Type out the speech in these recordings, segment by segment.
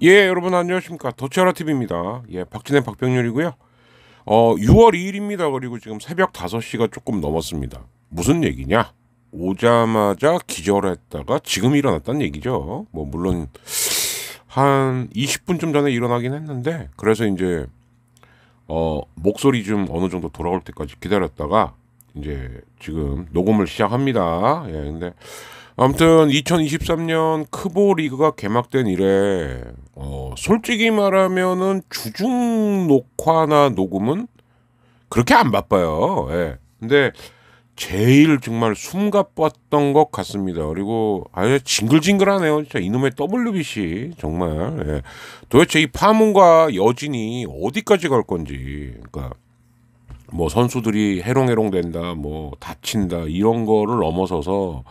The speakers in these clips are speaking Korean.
예, 여러분 안녕하십니까. 더치아라TV입니다. 예, 박진애 박병렬이고요. 6월 2일입니다. 그리고 지금 새벽 5시가 조금 넘었습니다. 무슨 얘기냐? 오자마자 기절했다가 지금 일어났다는 얘기죠. 뭐 물론 한 20분쯤 전에 일어나긴 했는데, 그래서 이제 목소리 좀 어느 정도 돌아올 때까지 기다렸다가 이제 지금 녹음을 시작합니다. 예, 근데 아무튼 2023년 크보 리그가 개막된 이래 솔직히 말하면은 주중 녹화나 녹음은 그렇게 안 바빠요. 예. 근데 제일 정말 숨가빴던 것 같습니다. 그리고 아주 징글징글하네요. 진짜 이놈의 WBC 정말. 예. 도대체 이 파문과 여진이 어디까지 갈 건지. 그러니까 뭐 선수들이 해롱해롱 된다, 뭐 다친다 이런 거를 넘어서서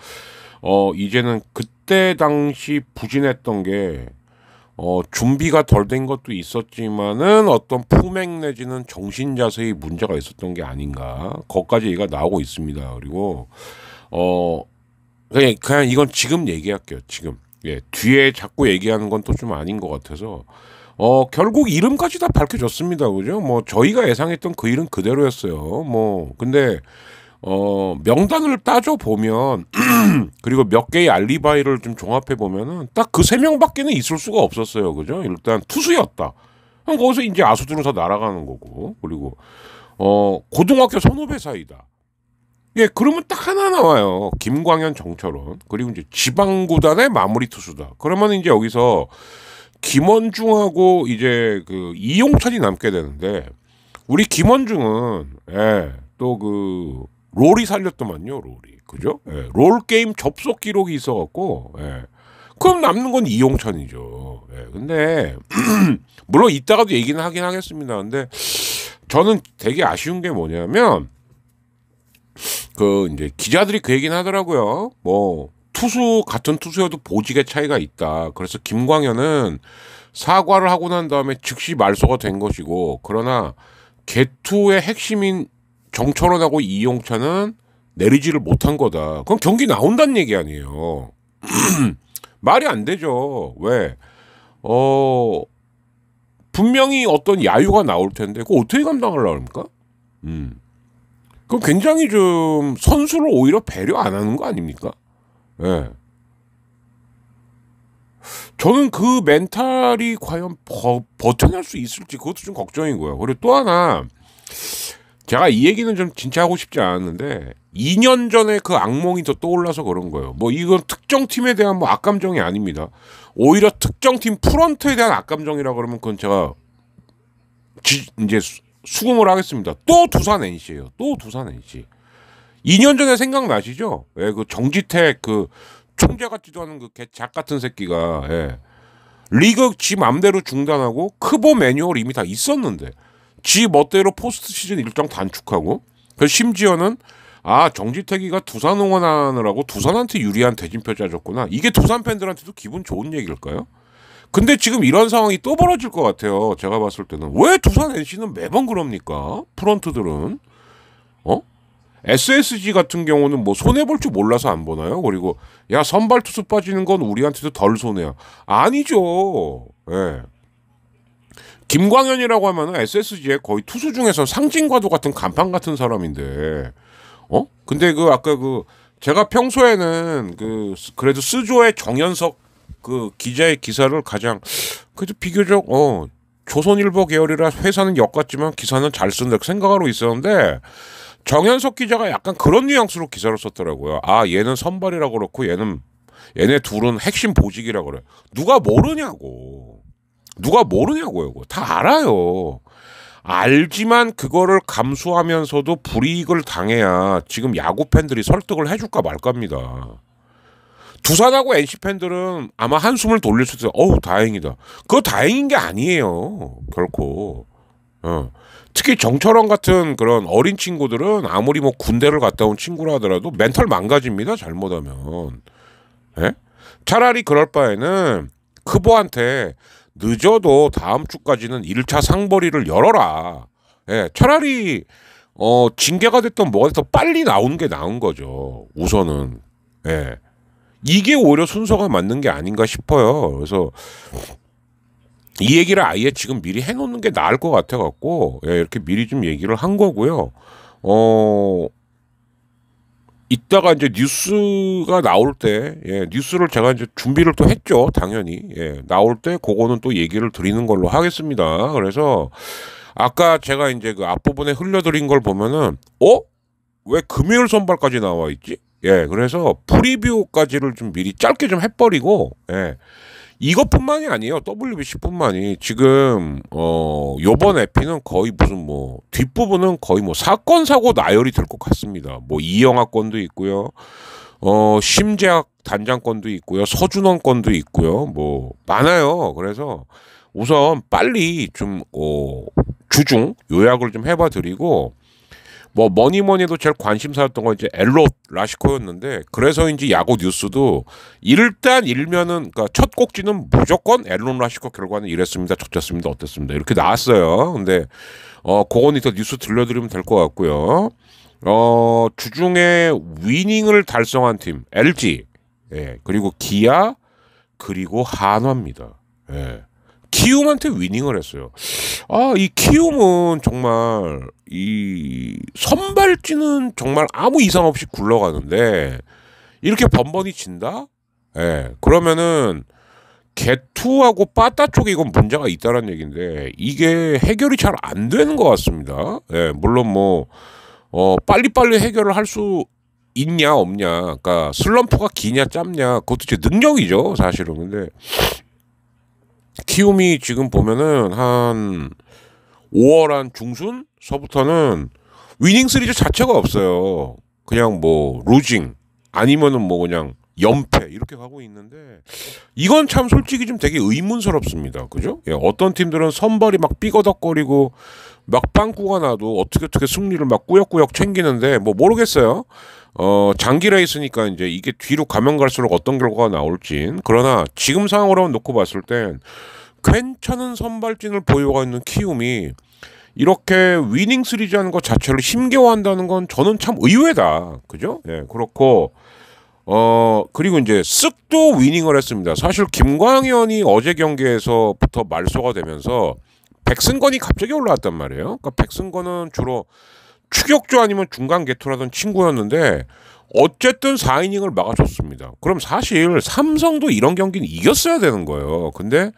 이제는 그때 당시 부진했던 게 준비가 덜 된 것도 있었지만은 어떤 품행 내지는 정신 자세의 문제가 있었던 게 아닌가. 거기까지 얘기가 나오고 있습니다. 그리고 그냥 이건 지금 얘기할게요. 지금. 예, 뒤에 자꾸 얘기하는 건 또 좀 아닌 것 같아서 결국 이름까지 다 밝혀졌습니다. 그죠? 뭐 저희가 예상했던 그 이름 그대로였어요. 뭐 근데 명단을 따져 보면 그리고 몇 개의 알리바이를 좀 종합해 보면은 딱 그 3명밖에는 있을 수가 없었어요. 그죠? 일단 투수였다. 그럼 거기서 이제 아수들은 다 날아가는 거고. 그리고 고등학교 선후배 사이다. 예, 그러면 딱 하나 나와요. 김광현, 정철원. 그리고 이제 지방구단의 마무리 투수다. 그러면 이제 여기서 김원중하고 이제 그 이용찬이 남게 되는데, 우리 김원중은 예, 또 그 롤이 살렸더만요. 롤이. 그죠? 예, 롤 게임 접속 기록이 있어갖고 예. 그럼 남는 건 이용찬이죠. 예, 근데 물론 이따가도 얘기는 하긴 하겠습니다. 근데 저는 되게 아쉬운 게 뭐냐면 그 이제 기자들이 그 얘기는 하더라고요. 뭐 투수 같은 투수여도 보직의 차이가 있다. 그래서 김광현은 사과를 하고 난 다음에 즉시 말소가 된 것이고, 그러나 개투의 핵심인 정철원하고 이용찬은 내리지를 못한 거다. 그럼 경기 나온다는 얘기 아니에요. 말이 안 되죠. 왜? 분명히 어떤 야유가 나올 텐데 그거 어떻게 감당하려고 합니까? 그럼 굉장히 좀 선수를 오히려 배려 안 하는 거 아닙니까? 예. 저는 그 멘탈이 과연 버텨낼 수 있을지 그것도 좀 걱정인 거예요. 그리고 또 하나, 제가 이 얘기는 좀 진짜 하고 싶지 않았는데 2년 전에 그 악몽이 더 떠올라서 그런 거예요. 뭐 이건 특정 팀에 대한 뭐 악감정이 아닙니다. 오히려 특정 팀 프런트에 대한 악감정이라 그러면 그건 제가 이제 수긍을 하겠습니다. 또 두산 NC예요. 또 두산 NC. 2년 전에 생각나시죠? 예, 그 정지택 그 총재 같지도 않은 그 개작 같은 새끼가 예. 리그 지 맘대로 중단하고 크보 매뉴얼 이미 다 있었는데 지 멋대로 포스트 시즌 일정 단축하고, 그래서 심지어는 정지택이가 두산 응원하느라고 두산한테 유리한 대진표 짜줬구나. 이게 두산 팬들한테도 기분 좋은 얘기일까요? 근데 지금 이런 상황이 또 벌어질 것 같아요. 제가 봤을 때는. 왜 두산 NC는 매번 그럽니까? 프런트들은. SSG 같은 경우는 뭐 손해볼 줄 몰라서 안 보나요? 그리고 야 선발 투수 빠지는 건 우리한테도 덜 손해야. 아니죠. 예. 김광현이라고 하면은 SSG의 거의 투수 중에서 상징과도 같은 간판 같은 사람인데, 근데 그 아까 그 제가 평소에는 그래도 스조의 정현석 그 기자의 기사를 가장 그래도 비교적 조선일보 계열이라 회사는 역 같지만 기사는 잘 쓴다 생각하고 있었는데 정현석 기자가 약간 그런 뉘앙스로 기사를 썼더라고요. 아 얘는 선발이라 그렇고 얘네 둘은 핵심 보직이라 그래. 누가 모르냐고요. 다 알아요. 알지만 그거를 감수하면서도 불이익을 당해야 지금 야구 팬들이 설득을 해줄까 말까입니다. 두산하고 NC 팬들은 아마 한숨을 돌릴 수도 있어요. 어우 다행이다. 그거 다행인 게 아니에요. 결코. 특히 정철원 같은 그런 어린 친구들은 아무리 뭐 군대를 갔다 온 친구라 하더라도 멘탈 망가집니다. 잘못하면. 예? 차라리 그럴 바에는 크보한테 늦어도 다음 주까지는 1차 상벌이를 열어라. 예, 차라리 징계가 됐던 뭐가 됐던 빨리 나온 게 나은 거죠. 우선은. 예. 이게 오히려 순서가 맞는 게 아닌가 싶어요. 그래서 이 얘기를 아예 지금 미리 해놓는 게 나을 것 같아갖고 예, 이렇게 미리 좀 얘기를 한 거고요. 이따가 이제 뉴스가 나올 때, 뉴스를 제가 이제 준비를 또 했죠, 당연히. 나올 때 그거는 또 얘기를 드리는 걸로 하겠습니다. 그래서 아까 제가 이제 그 앞부분에 흘려드린 걸 보면은, 왜 금요일 선발까지 나와 있지? 그래서 프리뷰까지를 좀 미리 짧게 좀 해버리고, 이것뿐만이 아니에요. WBC뿐만이 지금 요번 에피는 거의 무슨 뭐 뒷부분은 거의 뭐 사건 사고 나열이 될 것 같습니다. 뭐 이영하 건도 있고요. 심재학 단장 건도 있고요. 서준원 건도 있고요. 뭐 많아요. 그래서 우선 빨리 좀 주중 요약을 좀 해봐 드리고 뭐 뭐니 해도 제일 관심사였던 건 이제 엘롯 라시코였는데 그래서인지 야구 뉴스도 일단 일면은 그러니까 첫 꼭지는 무조건 엘롯 라시코 결과는 이랬습니다, 저랬습니다, 어땠습니다 이렇게 나왔어요. 근데 그건 이따 뉴스 들려드리면 될 것 같고요. 주중에 위닝을 달성한 팀 LG, 그리고 기아 그리고 한화입니다. 키움한테 위닝을 했어요. 이 키움은 정말 이 선발진은 정말 아무 이상 없이 굴러가는데 이렇게 번번이 진다? 그러면은 개투하고 빠따 쪽에 이건 문제가 있다는 얘기인데 이게 해결이 잘 안 되는 것 같습니다. 물론 뭐 빨리빨리 해결을 할 수 있냐 없냐, 그러니까 슬럼프가 기냐 짧냐 그것도 제 능력이죠 사실은. 근데 키움이 지금 보면은 한 5월 한 중순서부터는 위닝 시리즈 자체가 없어요. 그냥 뭐 루징 아니면은 뭐 그냥 연패 이렇게 가고 있는데 이건 참 솔직히 좀 되게 의문스럽습니다. 그죠? 어떤 팀들은 선발이 막 삐거덕거리고 막 빵꾸가 나도 어떻게 승리를 막 꾸역꾸역 챙기는데 뭐 모르겠어요. 장기 레이스니까 이제 이게 뒤로 가면 갈수록 어떤 결과가 나올진. 그러나 지금 상황으로 놓고 봤을 땐 괜찮은 선발진을 보유하고 있는 키움이 이렇게 위닝 시리즈 하는 것 자체를 힘겨워한다는 건 저는 참 의외다. 그죠? 그렇고 그리고 이제 쓱도 위닝을 했습니다. 사실 김광현이 어제 경기에서부터 말소가 되면서 백승건이 갑자기 올라왔단 말이에요. 그러니까 백승건은 주로 추격조 아니면 중간 개투라던 친구였는데 어쨌든 4이닝을 막아줬습니다. 그럼 사실 삼성도 이런 경기는 이겼어야 되는 거예요. 근데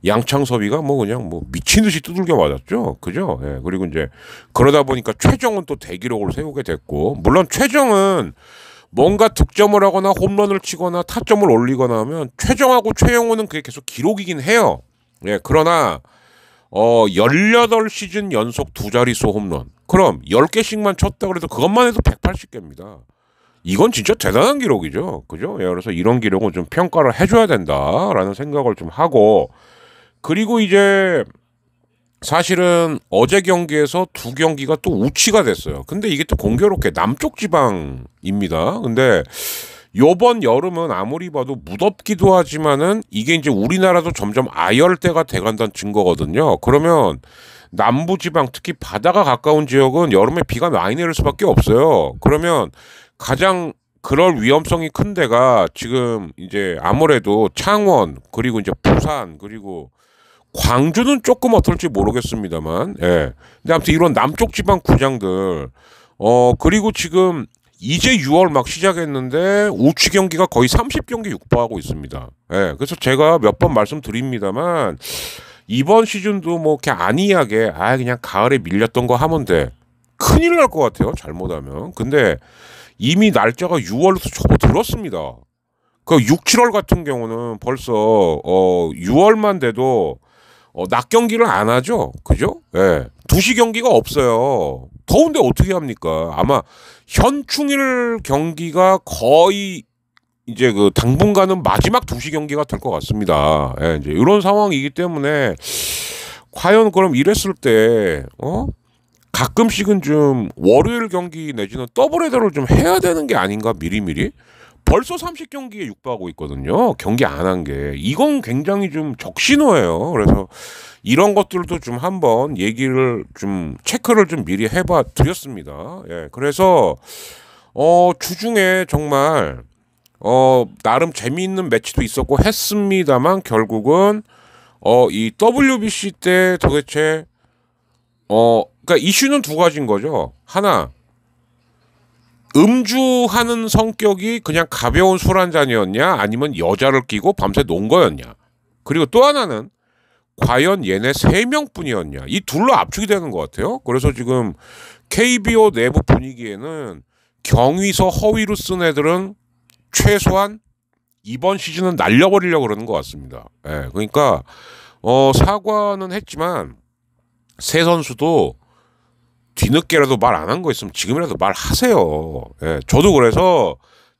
양창섭이가 뭐 그냥 뭐 미친 듯이 두들겨 맞았죠. 그죠? 그리고 이제 그러다 보니까 최정은 또 대기록을 세우게 됐고, 물론 최정은 뭔가 득점을 하거나 홈런을 치거나 타점을 올리거나 하면 최정하고 최영호는 그게 계속 기록이긴 해요. 그러나 18시즌 연속 두 자릿수 홈런. 그럼 10개씩만 쳤다 그래도 그것만 해도 180개입니다. 이건 진짜 대단한 기록이죠. 그죠? 그래서 이런 기록은 좀 평가를 해줘야 된다라는 생각을 좀 하고, 그리고 이제 사실은 어제 경기에서 두 경기가 또 우치가 됐어요. 근데 이게 또 공교롭게 남쪽 지방입니다. 근데 요번 여름은 아무리 봐도 무덥기도 하지만은 이게 이제 우리나라도 점점 아열대가 돼간다는 증거거든요. 그러면 남부지방 특히 바다가 가까운 지역은 여름에 비가 많이 내릴 수밖에 없어요. 그러면 가장 그럴 위험성이 큰 데가 지금 이제 아무래도 창원 그리고 이제 부산 그리고 광주는 조금 어떨지 모르겠습니다만, 예. 근데 아무튼 이런 남쪽 지방 구장들, 그리고 지금 이제 6월 막 시작했는데 우측 경기가 거의 30경기 육박하고 있습니다. 예. 그래서 제가 몇 번 말씀드립니다만 이번 시즌도 뭐 이렇게 안이하게 그냥 가을에 밀렸던 거 하면 돼. 큰일 날 것 같아요. 잘못하면. 근데 이미 날짜가 6월부터 접어들었습니다. 그 6, 7월 같은 경우는 벌써 6월만 돼도 낮 경기를 안 하죠. 그죠? 예. 2시 경기가 없어요. 더운데 어떻게 합니까? 아마 현충일 경기가 거의 이제 그 당분간은 마지막 2시 경기가 될 것 같습니다. 예, 이제 이런 상황이기 때문에 과연 그럼 이랬을 때 가끔씩은 좀 월요일 경기 내지는 더블 헤더를 좀 해야 되는 게 아닌가 미리미리? 벌써 30경기에 육박하고 있거든요. 경기 안 한 게. 이건 굉장히 좀 적신호예요. 그래서 이런 것들도 좀 한번 얘기를 좀 체크를 좀 미리 해봐 드렸습니다. 예. 그래서 주중에 정말 나름 재미있는 매치도 있었고 했습니다만 결국은 이 WBC 때 도대체 그러니까 이슈는 두 가지인 거죠. 하나, 음주하는 성격이 그냥 가벼운 술 한 잔이었냐 아니면 여자를 끼고 밤새 논 거였냐. 그리고 또 하나는 과연 얘네 3명뿐이었냐. 이 둘로 압축이 되는 것 같아요. 그래서 지금 KBO 내부 분위기에는 경위서 허위로 쓴 애들은 최소한 이번 시즌은 날려버리려고 그러는 것 같습니다. 예, 그러니까 사과는 했지만 새 선수도 뒤늦게라도 말 안 한 거 있으면 지금이라도 말하세요. 예, 저도 그래서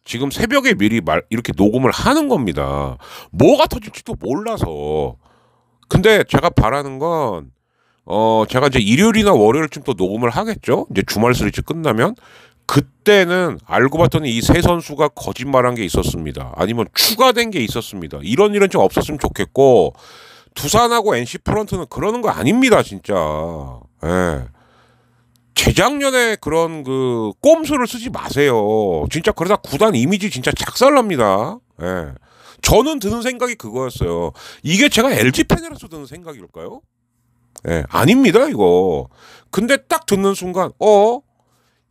지금 새벽에 미리 이렇게 녹음을 하는 겁니다. 뭐가 터질지도 몰라서. 근데 제가 바라는 건 제가 이제 일요일이나 월요일쯤 또 녹음을 하겠죠. 이제 주말 시리즈 끝나면 그때는 알고 봤더니 이 세 선수가 거짓말한 게 있었습니다. 아니면 추가된 게 있었습니다. 이런 일은 좀 없었으면 좋겠고 두산하고 NC 프런트는 그러는 거 아닙니다, 진짜. 예. 재작년에 그런 그 꼼수를 쓰지 마세요. 진짜 그러다 구단 이미지 진짜 작살납니다. 예. 저는 드는 생각이 그거였어요. 이게 제가 LG 팬이라서 드는 생각일까요? 예, 아닙니다, 이거. 근데 딱 듣는 순간,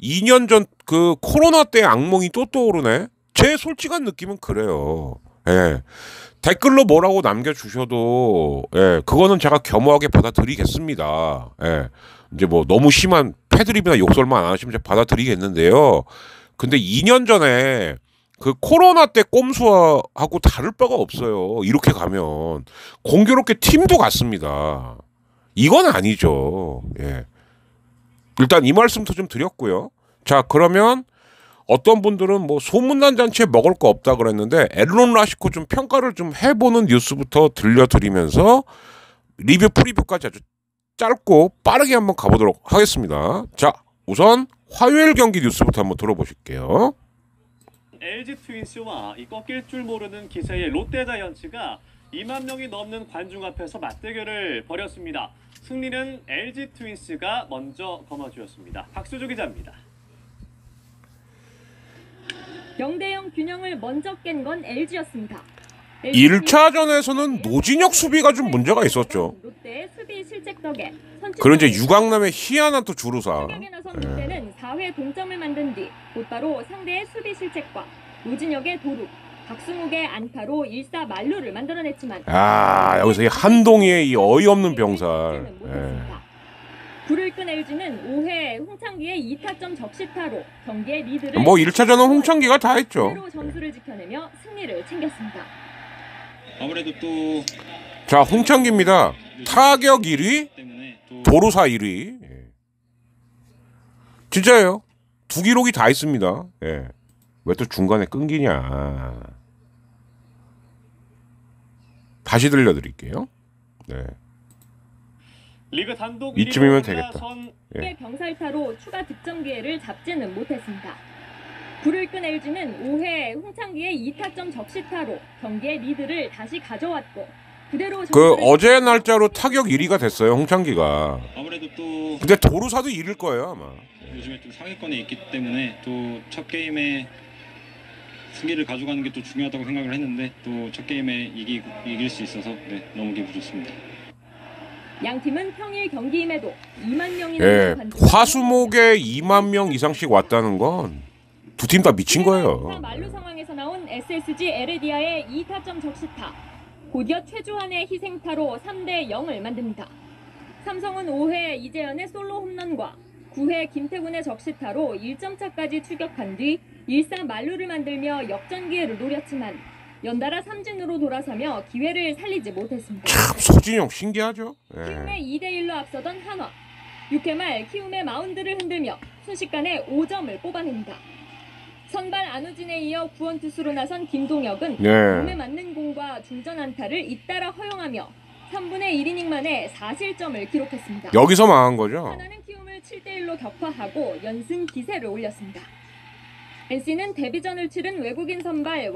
2년 전 그 코로나 때 악몽이 또 떠오르네? 제 솔직한 느낌은 그래요. 예. 댓글로 뭐라고 남겨주셔도, 예, 그거는 제가 겸허하게 받아들이겠습니다. 예. 이제 뭐 너무 심한 패드립이나 욕설만 안 하시면 제가 받아들이겠는데요. 근데 2년 전에 그 코로나 때 꼼수하고 다를 바가 없어요. 이렇게 가면. 공교롭게 팀도 같습니다. 이건 아니죠. 예. 일단 이 말씀도 좀 드렸고요. 자, 그러면 어떤 분들은 뭐 소문난 잔치에 먹을 거 없다 그랬는데 앨런 라시코 좀 평가를 좀 해보는 뉴스부터 들려드리면서 리뷰 프리뷰까지 아주 짧고 빠르게 한번 가보도록 하겠습니다. 자, 우선 화요일 경기 뉴스부터 한번 들어보실게요. LG 트윈스와 이 꺾일 줄 모르는 기세의 롯데자이언츠가 2만 명이 넘는 관중 앞에서 맞대결을 벌였습니다. 승리는 LG 트윈스가 먼저 거머쥐었습니다. 박수주 기자입니다. 0대0 균형을 먼저 깬 건 LG였습니다. 1차전에서는 노진혁 수비가 좀 문제가 있었죠. 롯데의 수비 실책 덕에 그런 이제 유강남의 희한한 또 주루사. 타격에 나선 롯데는 4회 동점을 만든 뒤 곧바로 상대의 수비 실책과 노진혁의 도루, 박승욱의 안타로 1사 만루를 만들어냈지만 여기서 이 한동희의 이 어이없는 병살. 불을 끈 LG는 5회 홍창기의 2타점 적시타로 경기의 리드를 뭐 1차전은 홍창기가 다 했죠. 점수를 지켜내며 승리를 챙겼습니다. 아무래도 또 자, 홍창기입니다. 타격 1위, 도루사 1위. 진짜예요. 두 기록이 다 있습니다. 예. 왜 또 중간에 끊기냐. 다시 들려드릴게요. 네. 리그 단독 이쯤이면 되겠다. 예. 병살타로 추가 득점 기회를 잡지는 못했습니다. 불을 끈 LG는 5회 홍창기의 2타점 적시타로 경기의 리드를 다시 가져왔고 그대로 그 어제 날짜로 타격 1위가 됐어요, 홍창기가. 아무래도 또 근데 도루사도 1위일 거예요 아마. 요즘에 좀 상위권에 있기 때문에 또 첫 게임에 승리를 가져가는 게 또 중요하다고 생각을 했는데 또 첫 게임에 이길 수 있어서 네, 너무 기분 좋습니다. 양 팀은 평일 경기임에도 2만 명이나 예, 화수목에 2만 명 이상씩 왔다는 건 두 팀 다 미친 거예요. 만루 상황에서 나온 SSG 에레디아의 2타점 적시타. 곧이어 최주환의 희생타로 3대 0을 만듭니다. 삼성은 5회 이재현의 솔로 홈런과 9회 김태군의 적시타로 1점 차까지 추격한 뒤 1사 만루를 만들며 역전 기회를 노렸지만 연달아 삼진으로 돌아서며 기회를 살리지 못했습니다. 참 소진영 신기하죠. 예. 키움의 2대1로 앞서던 한화. 6회 말 키움의 마운드를 흔들며 순식간에 5점을 뽑아냅니다. 선발 안우진에 이어 구원 투수로 나선 김동혁은 몸에 맞는 공과 중전 안타를 잇따라 허용하며 3분의 1이닝 만에 4실점을 기록했습니다. 여기서 망한 거죠. 하나는 키움을 7대1로 격파하고 연승 기세를 올렸습니다. NC는 데뷔전을 치른 외국인 선발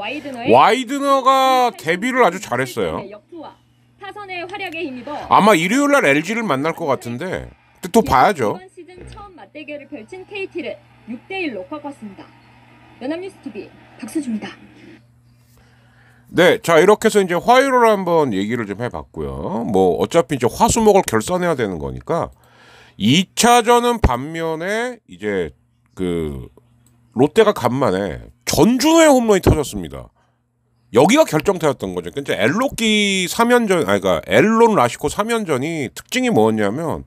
와이드너가 데뷔를 아주 잘했어요. 역투와 타선의 활약에 힘입어 아마 일요일 날 LG를 만날 것 같은데 또 봐야죠. 이번 시즌 처음 맞대결을 펼친 KT를 6대1로 꺾었습니다. 연합뉴스TV 박수주입니다. 네, 자 이렇게 해서 이제 화요일을 한번 얘기를 좀 해봤고요. 뭐 어차피 이제 화수목을 결산해야 되는 거니까 2차전은 반면에 이제 그 롯데가 간만에 전준호의 홈런이 터졌습니다. 여기가 결정타였던 거죠. 그러니까 엘로끼 3연전, 그러니까 엘론 라시코 3연전이 특징이 뭐였냐면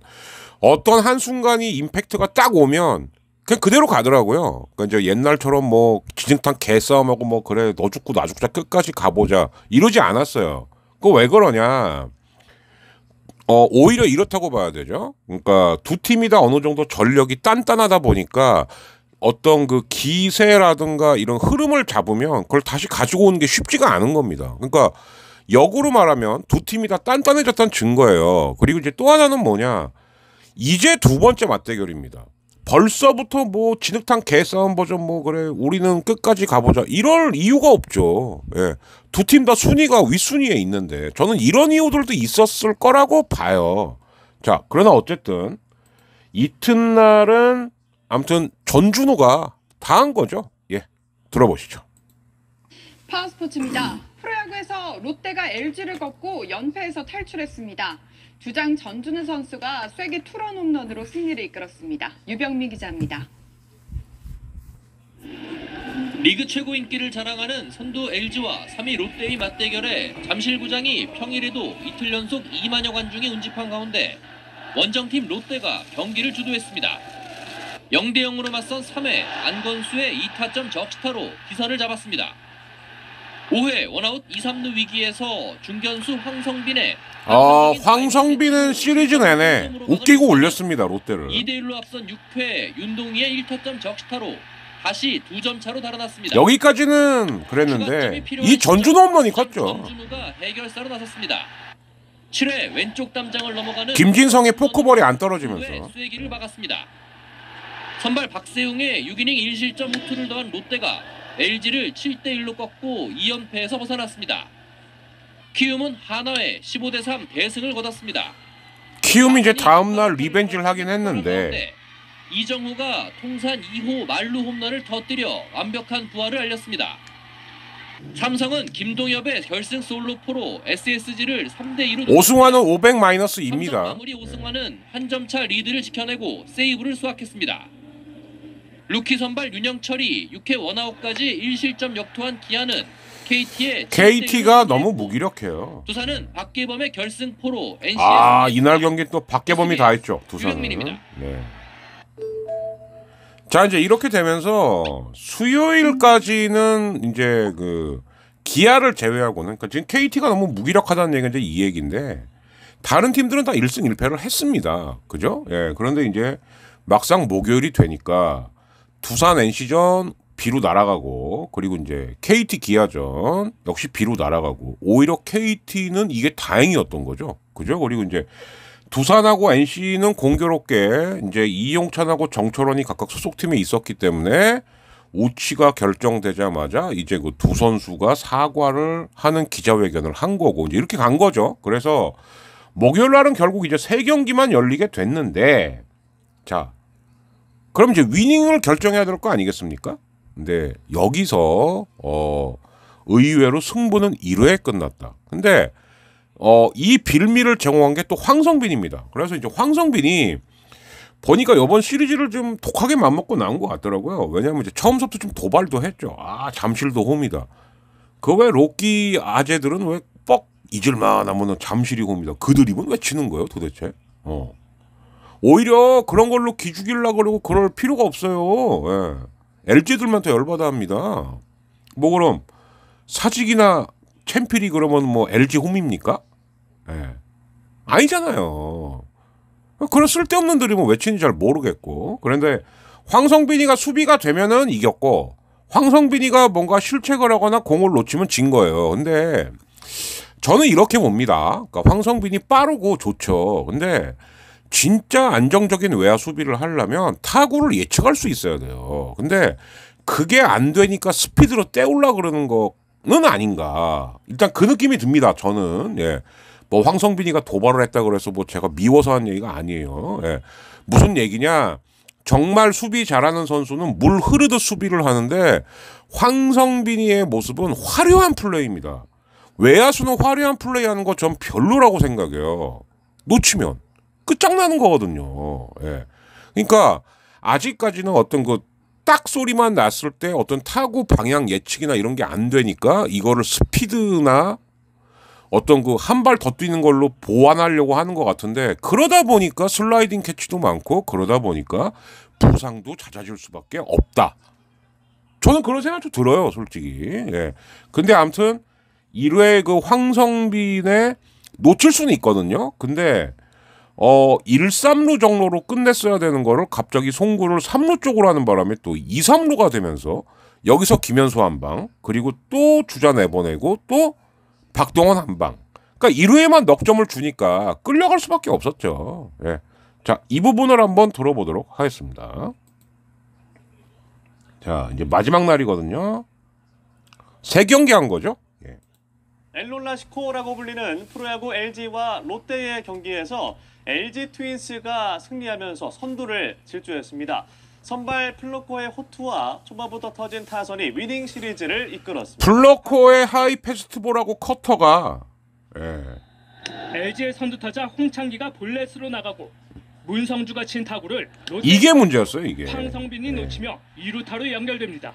어떤 한순간이 임팩트가 딱 오면 그냥 그대로 가더라고요. 그러니까 이제 옛날처럼 뭐 지증탕 개싸움하고 뭐 그래 너 죽고 나 죽자 끝까지 가보자 이러지 않았어요. 그거 왜 그러냐? 오히려 이렇다고 봐야 되죠. 그러니까 두 팀이 다 어느 정도 전력이 단단하다 보니까 어떤 그 기세라든가 이런 흐름을 잡으면 그걸 다시 가지고 오는 게 쉽지가 않은 겁니다. 그러니까 역으로 말하면 두 팀이 다 단단해졌다는 증거예요. 그리고 이제 또 하나는 뭐냐? 이제 두 번째 맞대결입니다. 벌써부터 뭐 진흙탕 개싸움 버전 뭐 그래 우리는 끝까지 가보자 이럴 이유가 없죠. 예. 두 팀 다 순위가 윗순위에 있는데 저는 이런 이유들도 있었을 거라고 봐요. 자 그러나 어쨌든 이튿날은 아무튼 전준호가 다 한 거죠. 예, 들어보시죠. 파워스포츠입니다. 프로야구에서 롯데가 LG를 꺾고 연패에서 탈출했습니다. 주장 전준우 선수가 쐐기 투런 홈런으로 승리를 이끌었습니다. 유병민 기자입니다. 리그 최고 인기를 자랑하는 선두 LG와 3위 롯데의 맞대결에 잠실구장이 평일에도 이틀 연속 2만여 관중이 운집한 가운데 원정팀 롯데가 경기를 주도했습니다. 0대 0으로 맞선 3회 안건수의 2타점 적시타로 기선을 잡았습니다. 5회 원아웃 2, 3루 위기에서 중견수 황성빈의 황성빈은 시리즈 내내 웃기고 올렸습니다. 롯데를. 2대 1로 앞선 6회 윤동희의 1타점 적시타로 다시 2점 차로 달아났습니다. 여기까지는 그랬는데 이 전준호 홈런이 컸죠. 전준호가 해결사로 나섰습니다. 7회 왼쪽 담장을 넘어가는 김진성의 포크볼이 안 떨어지면서 쐐기를 막았습니다. 선발 박세웅의 6이닝 1실점 호투를 더한 롯데가 LG를 7대 1로 꺾고 2연패에서 벗어났습니다. 키움은 한화에 15대 3 대승을 거뒀습니다. 키움이 이제 다음날 리벤지를 하긴 했는데 이정후가 통산 2호 말루 홈런을 터뜨려 완벽한 부활을 알렸습니다. 삼성은 김동엽의 결승 솔로포로 SSG를 3대 2로 오승환은 500-2입니다. 마무리 오승환은 한 점차 리드를 지켜내고 세이브를 수확했습니다. 루키 선발 윤영철이 6회 원아웃까지 1실점 역투한 기아는 KT가 너무 무기력해요. 두산은 박계범의 결승포로 이날 경기 또 박계범이 다 했죠. 두산은. 네. 자 이제 이렇게 되면서 수요일까지는 이제 그 기아를 제외하고는 그러니까 지금 KT가 너무 무기력하다는 얘기가 이제 이 얘기인데 다른 팀들은 다 1승 1패를 했습니다. 그죠? 예. 그런데 이제 막상 목요일이 되니까 두산 NC전 비로 날아가고 그리고 이제 KT 기아전 역시 비로 날아가고 오히려 KT는 이게 다행이었던 거죠. 그죠? 그리고 이제 두산하고 NC는 공교롭게 이제 이용찬하고 정철원이 각각 소속팀에 있었기 때문에 우치가 결정되자마자 이제 그 두 선수가 사과를 하는 기자회견을 한 거고 이제 이렇게 간 거죠. 그래서 목요일 날은 결국 이제 3경기만 열리게 됐는데 자 그럼 이제 위닝을 결정해야 될 거 아니겠습니까? 근데 여기서 의외로 승부는 1회에 끝났다. 근데 이 빌미를 제공한 게 또 황성빈입니다. 그래서 이제 황성빈이 보니까 이번 시리즈를 좀 독하게 맘먹고 나온 것 같더라고요. 왜냐하면 이제 처음부터 좀 도발도 했죠. 잠실도 홈이다. 그 외 로키 아재들은 왜 뻑 잊을만 하면은 잠실이 홈이다. 그 드립은 왜 치는 거예요 도대체? 오히려 그런 걸로 기죽이려고 그러고 그럴 필요가 없어요. 예. LG들만 더 열받아 합니다. 뭐 그럼 사직이나 챔피리 그러면 뭐 LG 홈입니까? 예. 아니잖아요. 그런 쓸데없는 드립은 왜 치는지 잘 모르겠고. 그런데 황성빈이가 수비가 되면은 이겼고 황성빈이가 뭔가 실책을 하거나 공을 놓치면 진 거예요. 근데 저는 이렇게 봅니다. 그러니까 황성빈이 빠르고 좋죠. 근데 진짜 안정적인 외야 수비를 하려면 타구를 예측할 수 있어야 돼요. 근데 그게 안 되니까 스피드로 때우려고 그러는 거는 아닌가. 일단 그 느낌이 듭니다. 저는. 예. 뭐 황성빈이가 도발을 했다 그래서 뭐 제가 미워서 한 얘기가 아니에요. 예. 무슨 얘기냐? 정말 수비 잘하는 선수는 물 흐르듯 수비를 하는데 황성빈이의 모습은 화려한 플레이입니다. 외야수는 화려한 플레이하는 거 전 별로라고 생각해요. 놓치면 끝장나는 거거든요. 예. 그러니까 아직까지는 어떤 그 딱 소리만 났을 때 어떤 타구 방향 예측이나 이런 게 안 되니까 이거를 스피드나 어떤 그 한 발 더 뛰는 걸로 보완하려고 하는 것 같은데 그러다 보니까 슬라이딩 캐치도 많고 그러다 보니까 부상도 잦아질 수밖에 없다. 저는 그런 생각도 들어요, 솔직히. 예. 근데 아무튼 1회 그 황성빈의 놓칠 수는 있거든요. 근데 1-3루 정로로 끝냈어야 되는 거를 갑자기 송구를 3루 쪽으로 하는 바람에 또 2-3루가 되면서 여기서 김현수 한 방, 그리고 또 주자 내보내고 또 박동원 한 방. 그러니까 1회에만 넉 점을 주니까 끌려갈 수밖에 없었죠. 예. 자, 이 부분을 한번 들어보도록 하겠습니다. 자, 이제 마지막 날이거든요. 3경기 한 거죠. 예. 엘롤라시코라고 불리는 프로야구 LG와 롯데의 경기에서 LG 트윈스가 승리하면서 선두를 질주했습니다. 선발 플로코의 호투와 초반부터 터진 타선이 위닝 시리즈를 이끌었습니다. 플로코의 하이 패스트볼하고 커터가 LG의 선두타자 홍창기가 볼넷으로 나가고 문성주가 친 타구를 이게 문제였어요. 이게 황성빈이 놓치며 2루타로 연결됩니다.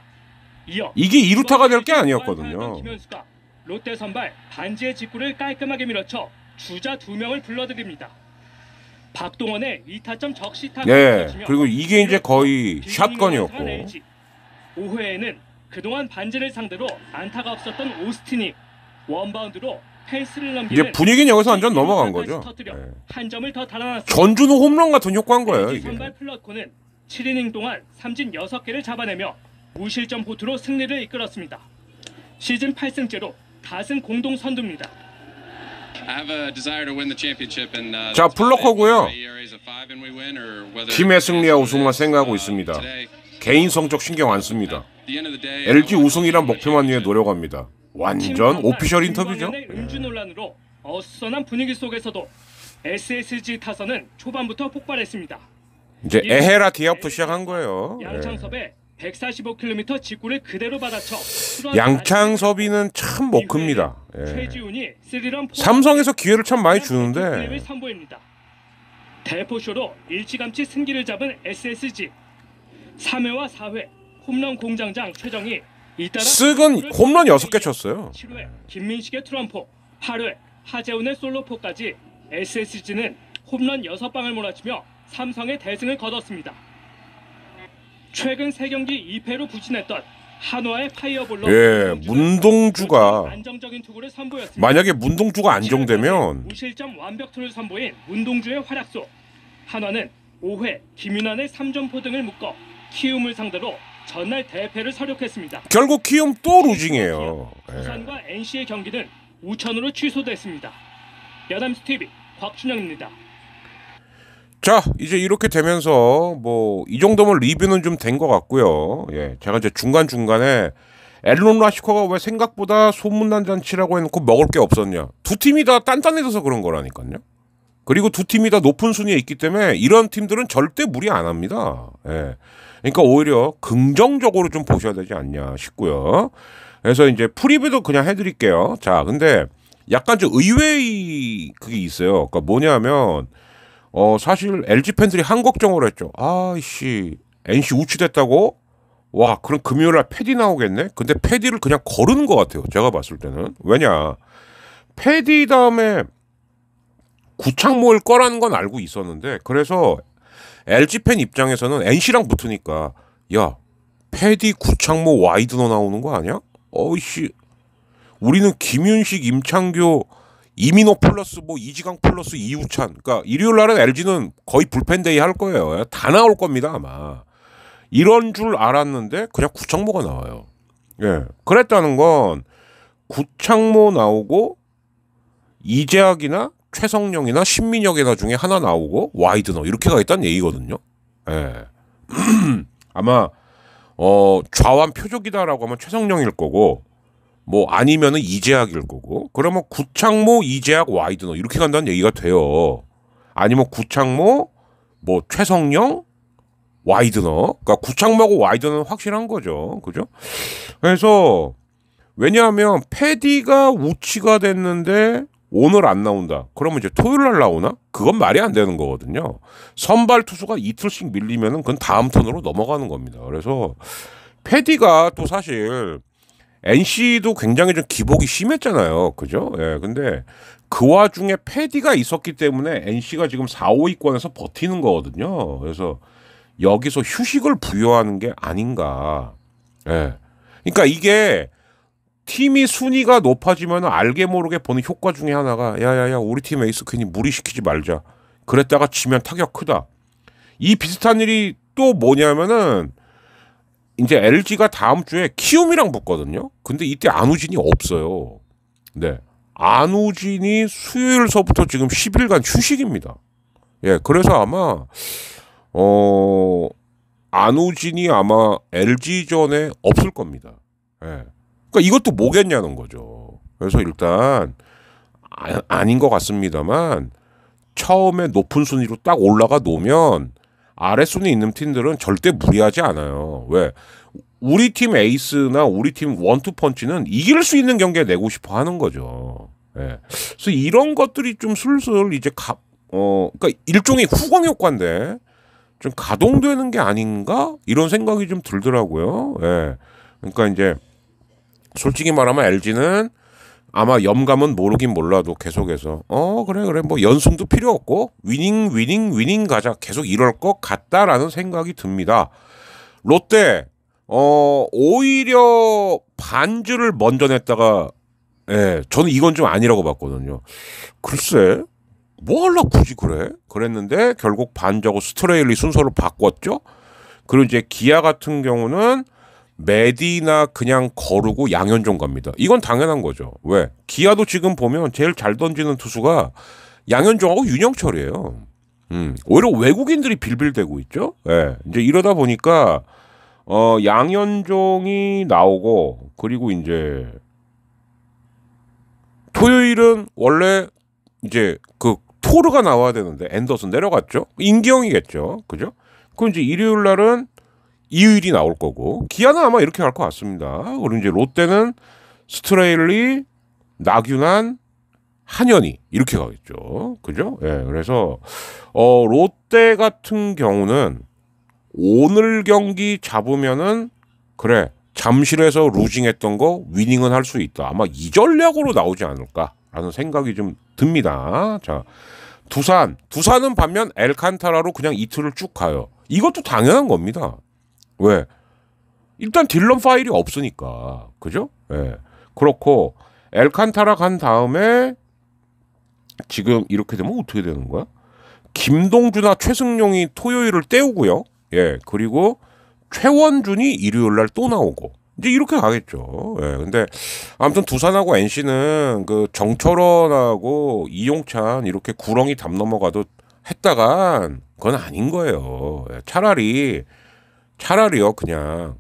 이어 이게 2루타가 될 게 아니었거든요. 김현수가 롯데 선발 반지의 직구를 깔끔하게 밀어쳐 주자 2명을 불러들입니다. 박동원의 2타점 적시타가 그리고 이게 이제 거의 샷건이었고 5회에는 그동안 반지를 상대로 안타가 없었던 오스틴이 원바운드로 펜스를 넘기는 이제 분위기는 여기서 완전 넘어간 거죠. 한 점을 더 달아났습니다. 전준우 홈런 같은 효과인 거예요. 이게. 선발 플러코는 7이닝 동안 삼진 6개를 잡아내며 무실점 호투로 승리를 이끌었습니다. 시즌 8승째로 다승 공동 선두입니다. 자, 플러커고요. 팀의 승리와 우승만 생각하고 있습니다. 개인 성적 신경 안 씁니다. LG 우승이란 목표만 위해 노력합니다. 완전 오피셜 인터뷰죠. 음주 논란으로 어수선한 분위기 속에서도 SSG 타선은 초반부터 폭발했습니다. 이제 에헤라 디아부터 시작한 거예요. 양창섭의 145km 직구를 그대로 받아쳐 양창섭이는 참 못 큽니다. 최지훈이 스리런 삼성에서 기회를 참 많이 주는데 선보입니다. 대포쇼로 일찌감치 승기를 잡은 SSG 3회와 4회 홈런 공장장 최정이 잇따라 쓱은 홈런 6개 쳤어요. 7회 김민식의 트럼포, 8회 하재훈의 솔로포까지 SSG는 홈런 6방을 몰아치며 삼성의 대승을 거뒀습니다. 최근 3경기 2패로 부진했던 한화의 파이어볼로 문동주가 안정적인 투구를 선보였습니다. 만약에 문동주가 안정되면 무실점 완벽투를 선보인 문동주의 활약소. 한화는 5회 김윤환의 3점포 등을 묶어 키움을 상대로 전날 대패를 서력했습니다. 결국 키움 또 루징이에요. 부산과 NC의 경기는 우천으로 취소됐습니다. 여담스 TV 곽준영입니다. 자, 이제 이렇게 되면서 뭐 이 정도면 리뷰는 좀 된 것 같고요. 예, 제가 이제 중간 중간에 앨런 라시커가 왜 생각보다 소문난 잔치라고 해놓고 먹을 게 없었냐? 두 팀이 다 단단해져서 그런 거라니까요. 그리고 두 팀이 다 높은 순위에 있기 때문에 이런 팀들은 절대 무리 안 합니다. 예. 그러니까 오히려 긍정적으로 좀 보셔야 되지 않냐 싶고요. 그래서 이제 프리뷰도 그냥 해드릴게요. 자, 근데 약간 좀 의외의 그게 있어요. 그러니까 뭐냐면 사실 LG 팬들이 한 걱정을 했죠. 아이씨, NC 우치됐다고? 와, 그럼 금요일날 패디 나오겠네? 근데 패디를 그냥 거르는 것 같아요. 제가 봤을 때는. 왜냐, 패디 다음에 구창모일 거라는 건 알고 있었는데, 그래서 LG 팬 입장에서는 NC랑 붙으니까, 야, 패디 구창모 와이드너 나오는 거 아니야? 어이씨, 우리는 김윤식, 임창규, 이민호 플러스 뭐 이지강 플러스 이우찬. 그러니까 일요일 날은 LG는 거의 불펜데이 할 거예요. 다 나올 겁니다 아마. 이런 줄 알았는데 그냥 구창모가 나와요. 예, 그랬다는 건 구창모 나오고 이재학이나 최성령이나 신민혁이나 중에 하나 나오고 와이드너 이렇게 가겠다는 얘기거든요. 예. 아마 좌완 표적이다라고 하면 최성령일 거고, 뭐 아니면은 이재학일 거고, 그러면 구창모, 이재학, 와이드너 이렇게 간다는 얘기가 돼요. 아니면 구창모, 뭐 최성령, 와이드너. 그러니까 구창모하고 와이드너는 확실한 거죠. 그죠? 그래서 왜냐하면 패디가 우치가 됐는데 오늘 안 나온다. 그러면 이제 토요일 날 나오나? 그건 말이 안 되는 거거든요. 선발 투수가 이틀씩 밀리면은 그건 다음 턴으로 넘어가는 겁니다. 그래서 패디가 또 사실 NC도 굉장히 좀 기복이 심했잖아요. 그죠? 예. 근데 그 와중에 패디가 있었기 때문에 NC가 지금 4, 5위권에서 버티는 거거든요. 그래서 여기서 휴식을 부여하는 게 아닌가. 예. 그러니까 이게 팀이 순위가 높아지면 알게 모르게 보는 효과 중에 하나가 야야야 우리 팀 에이스 괜히 무리시키지 말자. 그랬다가 지면 타격 크다. 이 비슷한 일이 또 뭐냐면은 이제 LG가 다음 주에 키움이랑 붙거든요. 근데 이때 안우진이 없어요. 네. 안우진이 수요일서부터 지금 10일간 휴식입니다. 예, 그래서 아마 안우진이 아마 LG전에 없을 겁니다. 예. 그러니까 이것도 뭐겠냐는 거죠. 그래서 일단 아닌 것 같습니다만 처음에 높은 순위로 딱 올라가 놓으면 아래 순위 있는 팀들은 절대 무리하지 않아요. 왜? 우리 팀 에이스나 우리 팀 원투펀치는 이길 수 있는 경기에 내고 싶어 하는 거죠. 예. 그래서 이런 것들이 좀 슬슬 이제 그러니까 일종의 후광 효과인데 좀 가동되는 게 아닌가? 이런 생각이 좀 들더라고요. 예. 그러니까 이제 솔직히 말하면 LG는 아마 염감은 모르긴 몰라도 계속해서 그래 뭐 연승도 필요 없고 위닝 가자 계속 이럴 것 같다라는 생각이 듭니다. 롯데 오히려 반주를 먼저 냈다가 저는 이건 좀 아니라고 봤거든요. 글쎄 뭐 하려고 굳이 그랬는데 결국 반주하고 스트레일리 순서를 바꿨죠. 그리고 이제 기아 같은 경우는 메디나 그냥 거르고 양현종 갑니다. 이건 당연한 거죠. 왜? 기아도 지금 보면 제일 잘 던지는 투수가 양현종하고 윤영철이에요. 오히려 외국인들이 빌빌대고 있죠. 예. 이제 이러다 보니까 양현종이 나오고 그리고 이제 토요일은 원래 이제 그 토르가 나와야 되는데 앤더슨 내려갔죠. 임기영이겠죠. 그죠? 그럼 이제 일요일 날은 이의일이 나올 거고 기아는 아마 이렇게 갈 것 같습니다. 그리고 이제 롯데는 스트레일리, 나균환, 한현희 이렇게 가겠죠. 그죠? 예. 그래서 롯데 같은 경우는 오늘 경기 잡으면은 그래 잠실에서 루징했던 거 위닝은 할 수 있다. 아마 이 전략으로 나오지 않을까라는 생각이 좀 듭니다. 자, 두산은 반면 엘칸타라로 그냥 이틀을 쭉 가요. 이것도 당연한 겁니다. 왜? 일단 딜런 파일이 없으니까. 그죠? 예. 그렇고 엘칸타라 간 다음에 지금 이렇게 되면 어떻게 되는 거야? 김동주나 최승용이 토요일을 때우고요. 예. 그리고 최원준이 일요일 날 또 나오고. 이제 이렇게 가겠죠. 예. 근데 아무튼 두산하고 NC는 그 정철원하고 이용찬 이렇게 구렁이 담 넘어가도 했다간 그건 아닌 거예요. 차라리요 그냥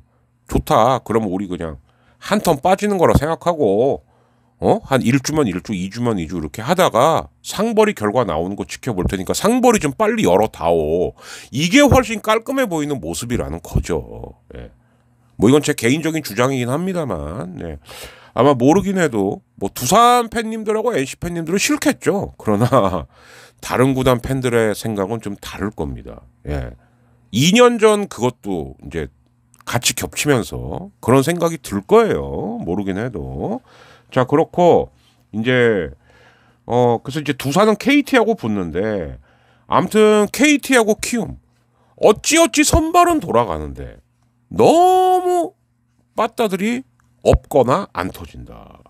좋다. 그럼 우리 그냥 한 턴 빠지는 거라 생각하고 한 1주면 1주, 2주면 2주 이렇게 하다가 상벌이 결과 나오는 거 지켜볼 테니까 상벌이 좀 빨리 열어다오. 이게 훨씬 깔끔해 보이는 모습이라는 거죠. 예. 뭐 이건 제 개인적인 주장이긴 합니다만 예. 아마 모르긴 해도 뭐 두산 팬님들하고 NC 팬님들은 싫겠죠. 그러나 다른 구단 팬들의 생각은 좀 다를 겁니다. 예. 2년 전 그것도 이제 같이 겹치면서 그런 생각이 들 거예요. 모르긴 해도. 자, 그렇고 이제 그래서 이제 두산은 KT하고 붙는데 아무튼 KT하고 키움 어찌어찌 선발은 돌아가는데 너무 빠따들이 없거나 안 터진다.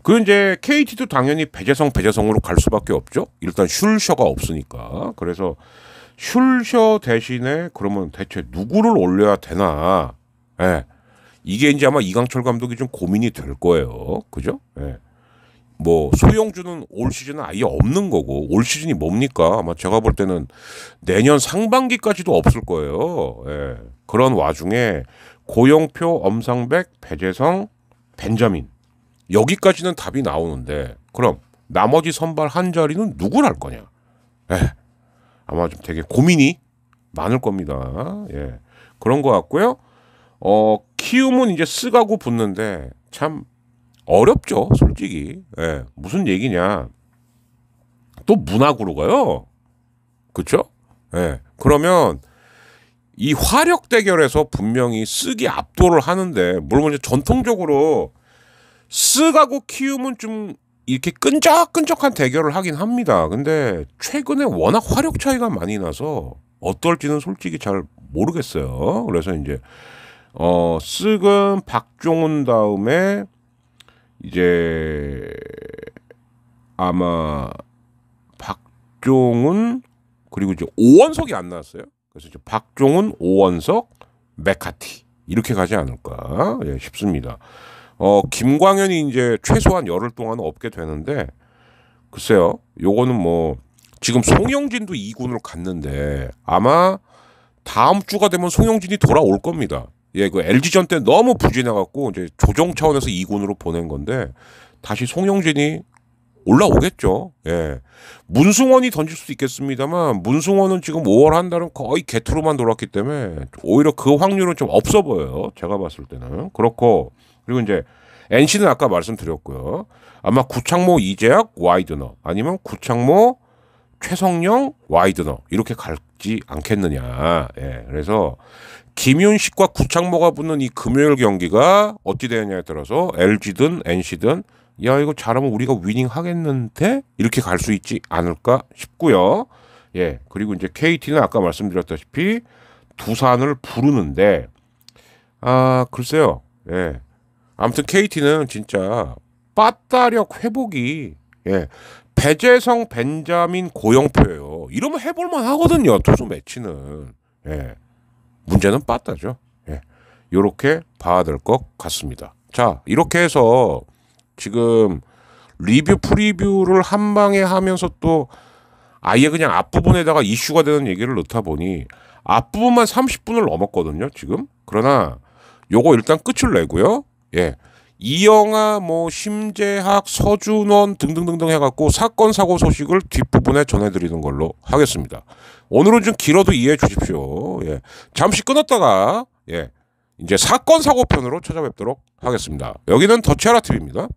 그 이제 KT도 당연히 배재성으로 갈 수밖에 없죠. 일단 슐셔가 없으니까. 그래서 슐셔 대신에 그러면 대체 누구를 올려야 되나? 예. 이게 이제 아마 이강철 감독이 좀 고민이 될 거예요. 그죠? 예. 뭐 소영주는 올 시즌은 아예 없는 거고 올 시즌이 뭡니까? 아마 제가 볼 때는 내년 상반기까지도 없을 거예요. 예. 그런 와중에 고영표, 엄상백, 배재성, 벤자민 여기까지는 답이 나오는데 그럼 나머지 선발 한 자리는 누구를 할 거냐? 예. 아마 좀 되게 고민이 많을 겁니다. 예. 그런 것 같고요. 키움은 이제 쓰가고 붙는데 참 어렵죠, 솔직히. 예. 무슨 얘기냐? 또 문학으로 가요. 그렇죠? 예. 그러면 이 화력 대결에서 분명히 쓰기 압도를 하는데 물론 이제 전통적으로 쓰가고 키움은 좀 이렇게 끈적끈적한 대결을 하긴 합니다. 근데 최근에 워낙 화력 차이가 많이 나서 어떨지는 솔직히 잘 모르겠어요. 그래서 이제 쓱은 박종훈 다음에 이제 아마 박종훈 그리고 이제 오원석이 안 나왔어요. 그래서 이제 박종훈, 오원석, 메카티 이렇게 가지 않을까 싶습니다. 김광현이 이제 최소한 열흘 동안은 없게 되는데 글쎄요. 요거는 뭐 지금 송영진도 2군을 갔는데 아마 다음 주가 되면 송영진이 돌아올 겁니다. 예, 그 LG전 때 너무 부진해갖고 이제 조정 차원에서 2군으로 보낸 건데 다시 송영진이 올라오겠죠. 예. 문승원이 던질 수도 있겠습니다만 문승원은 지금 5월 한 달은 거의 개투로만 돌았기 때문에 오히려 그 확률은 좀 없어 보여요. 제가 봤을 때는. 그렇고 그리고 이제 NC는 아까 말씀드렸고요. 아마 구창모, 이재학, 와이드너 아니면 구창모, 최성령, 와이드너 이렇게 갈지 않겠느냐. 예. 그래서 김윤식과 구창모가 붙는 이 금요일 경기가 어찌 되느냐에 따라서 LG든 NC든 야 이거 잘하면 우리가 위닝 하겠는데 이렇게 갈 수 있지 않을까 싶고요. 예. 그리고 이제 KT는 아까 말씀드렸다시피 두산을 부르는데 글쎄요. 예. 아무튼 KT는 진짜 빠따력 회복이 배재성, 벤자민, 고영표예요. 이러면 해볼만 하거든요. 투수 매치는. 예. 문제는 빠따죠. 예. 요렇게 봐야 될 것 같습니다. 자, 이렇게 해서 지금 리뷰 프리뷰를 한 방에 하면서 또 아예 그냥 앞부분에다가 이슈가 되는 얘기를 넣다 보니 앞부분만 30분을 넘었거든요. 지금. 그러나 요거 일단 끝을 내고요. 예. 이영하, 뭐 심재학, 서준원 등등등등 해갖고 사건 사고 소식을 뒷부분에 전해드리는 걸로 하겠습니다. 오늘은 좀 길어도 이해해 주십시오. 예. 잠시 끊었다가 이제 사건 사고 편으로 찾아뵙도록 하겠습니다. 여기는 더치아라 TV입니다.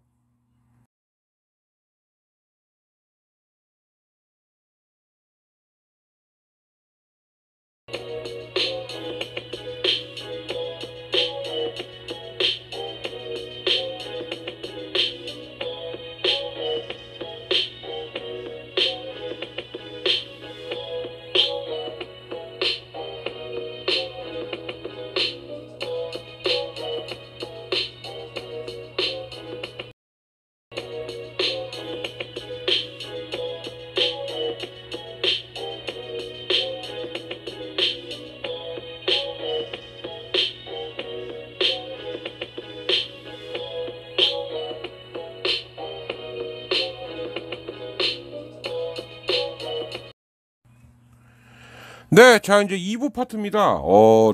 네, 자 이제 2부 파트입니다.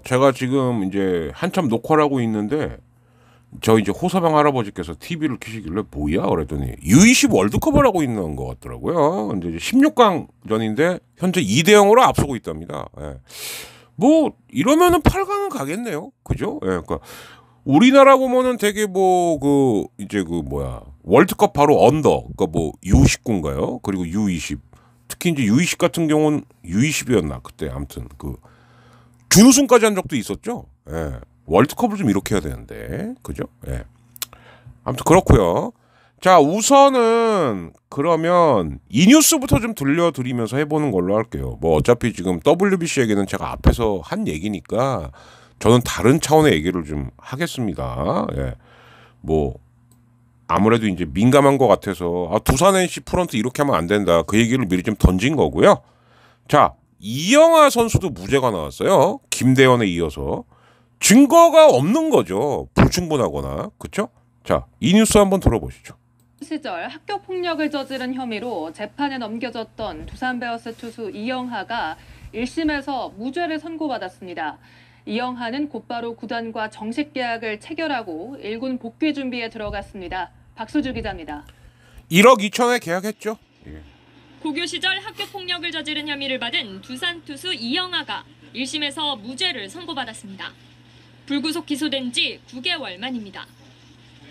제가 지금 이제 한참 녹화를 하고 있는데 저 이제 호서방 할아버지께서 TV를 켜시길래 뭐야 그랬더니 U20 월드컵을 하고 있는 것 같더라고요. 이제 16강전인데 현재 2대 0으로 앞서고 있답니다. 예. 뭐 이러면은 8강은 가겠네요. 그죠? 예, 그러니까 우리나라 보면은 되게 뭐 그 이제 그 뭐야 월드컵 바로 언더, 그러니까 뭐 U19인가요? 그리고 U20. 특히 이제 U20 같은 경우는 U20이었나 그때 아무튼 그 준우승까지 한 적도 있었죠. 예. 월드컵을 좀 이렇게 해야 되는데 그죠? 예. 아무튼 그렇고요. 자 우선은 그러면 이 뉴스부터 좀 들려드리면서 해보는 걸로 할게요. 뭐 어차피 지금 WBC 얘기는 제가 앞에서 한 얘기니까 저는 다른 차원의 얘기를 좀 하겠습니다. 예. 뭐 아무래도 이제 민감한 것 같아서 두산 NC 프런트 이렇게 하면 안 된다. 그 얘기를 미리 좀 던진 거고요. 자 이영하 선수도 무죄가 나왔어요. 김대현에 이어서. 증거가 없는 거죠. 불충분하거나. 그렇죠? 자, 이 뉴스 한번 들어보시죠. 시절 학교 폭력을 저지른 혐의로 재판에 넘겨졌던 두산 베어스 투수 이영하가 1심에서 무죄를 선고받았습니다. 이영하는 곧바로 구단과 정식 계약을 체결하고 1군 복귀 준비에 들어갔습니다. 박수주 기자입니다. 1억 2천에 계약했죠. 예. 고교 시절 학교 폭력을 저지른 혐의를 받은 두산 투수 이영하가 1심에서 무죄를 선고받았습니다. 불구속 기소된 지 9개월 만입니다.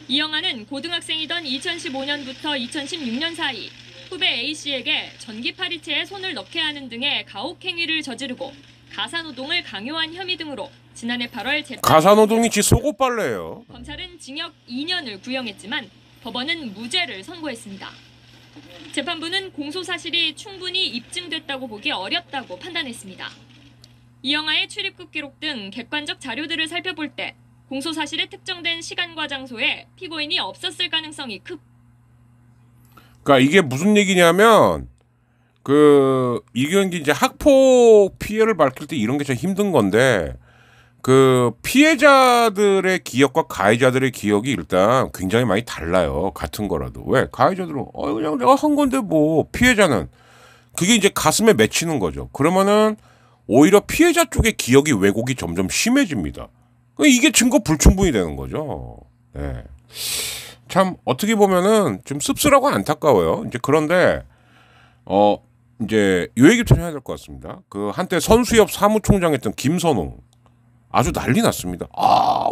이영하는 고등학생이던 2015년부터 2016년 사이 후배 A씨에게 전기 파리채에 손을 넣게 하는 등의 가혹 행위를 저지르고 가사노동을 강요한 혐의 등으로 지난해 8월 재판 가사노동이 지 속옷 빨래예요. 검찰은 징역 2년을 구형했지만 법원은 무죄를 선고했습니다. 재판부는 공소 사실이 충분히 입증됐다고 보기 어렵다고 판단했습니다. 이영하의 출입국 기록 등 객관적 자료들을 살펴볼 때 공소 사실에 특정된 시간과 장소에 피고인이 없었을 가능성이 크고. 그러니까 이게 무슨 얘기냐면 이게 이제 학폭 피해를 밝힐 때 이런 게 참 힘든 건데 그 피해자들의 기억과 가해자들의 기억이 일단 굉장히 많이 달라요. 같은 거라도. 왜? 가해자들은 그냥 내가 한 건데 뭐 피해자는 그게 이제 가슴에 맺히는 거죠. 그러면은 오히려 피해자 쪽의 기억이 왜곡이 점점 심해집니다. 이게 증거 불충분이 되는 거죠. 네. 참 어떻게 보면은 좀 씁쓸하고 안타까워요. 이제 그런데 이제 요 얘기 좀 해야 될 것 같습니다. 그 한때 선수협 사무총장했던 김선웅 아주 난리 났습니다.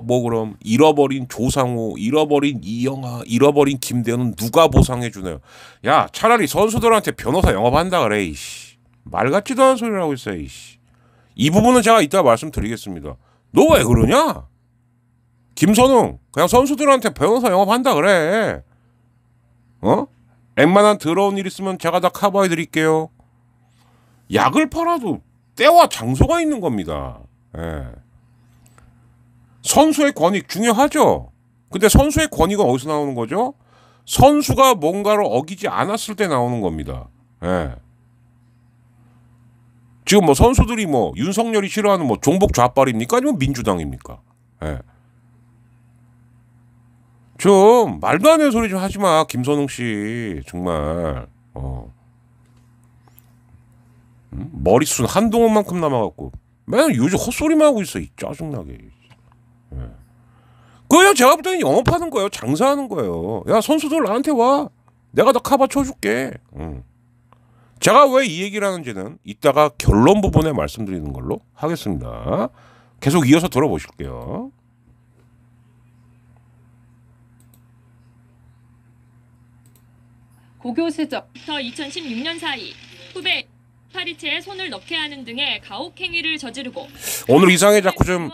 뭐 그럼 잃어버린 조상우, 잃어버린 이영하, 잃어버린 김대현은 누가 보상해 주나요? 야 차라리 선수들한테 변호사 영업한다 그래. 이씨. 말 같지도 않은 소리를 하고 있어요. 이씨. 이 부분은 제가 이따 말씀드리겠습니다. 너 왜 그러냐? 김선웅 그냥 선수들한테 변호사 영업한다 그래. 웬만한 더러운 일 있으면 제가 다 커버해 드릴게요. 약을 팔아도 때와 장소가 있는 겁니다. 예. 선수의 권익 중요하죠. 근데 선수의 권익은 어디서 나오는 거죠? 선수가 뭔가를 어기지 않았을 때 나오는 겁니다. 예. 지금 뭐 선수들이 뭐 윤석열이 싫어하는 뭐 종북 좌빨입니까? 아니면 민주당입니까? 예. 좀 말도 안 되는 소리 좀 하지 마, 김선웅 씨. 정말. 머리숱 한동훈만큼 남아갖고 맨날 요즘 헛소리만 하고 있어. 이 짜증나게. 예. 그냥 제가 볼 때는 영업하는 거예요. 장사하는 거예요. 야 선수들 나한테 와. 내가 다 커버 쳐줄게. 제가 왜 이 얘기를 하는지는 이따가 결론 부분에 말씀드리는 걸로 하겠습니다. 계속 이어서 들어보실게요. 고교 시절부터 2016년 사이 후배 파리채에 손을 넣게 하는 등의 가혹 행위를 저지르고 오늘 이상해 자꾸 좀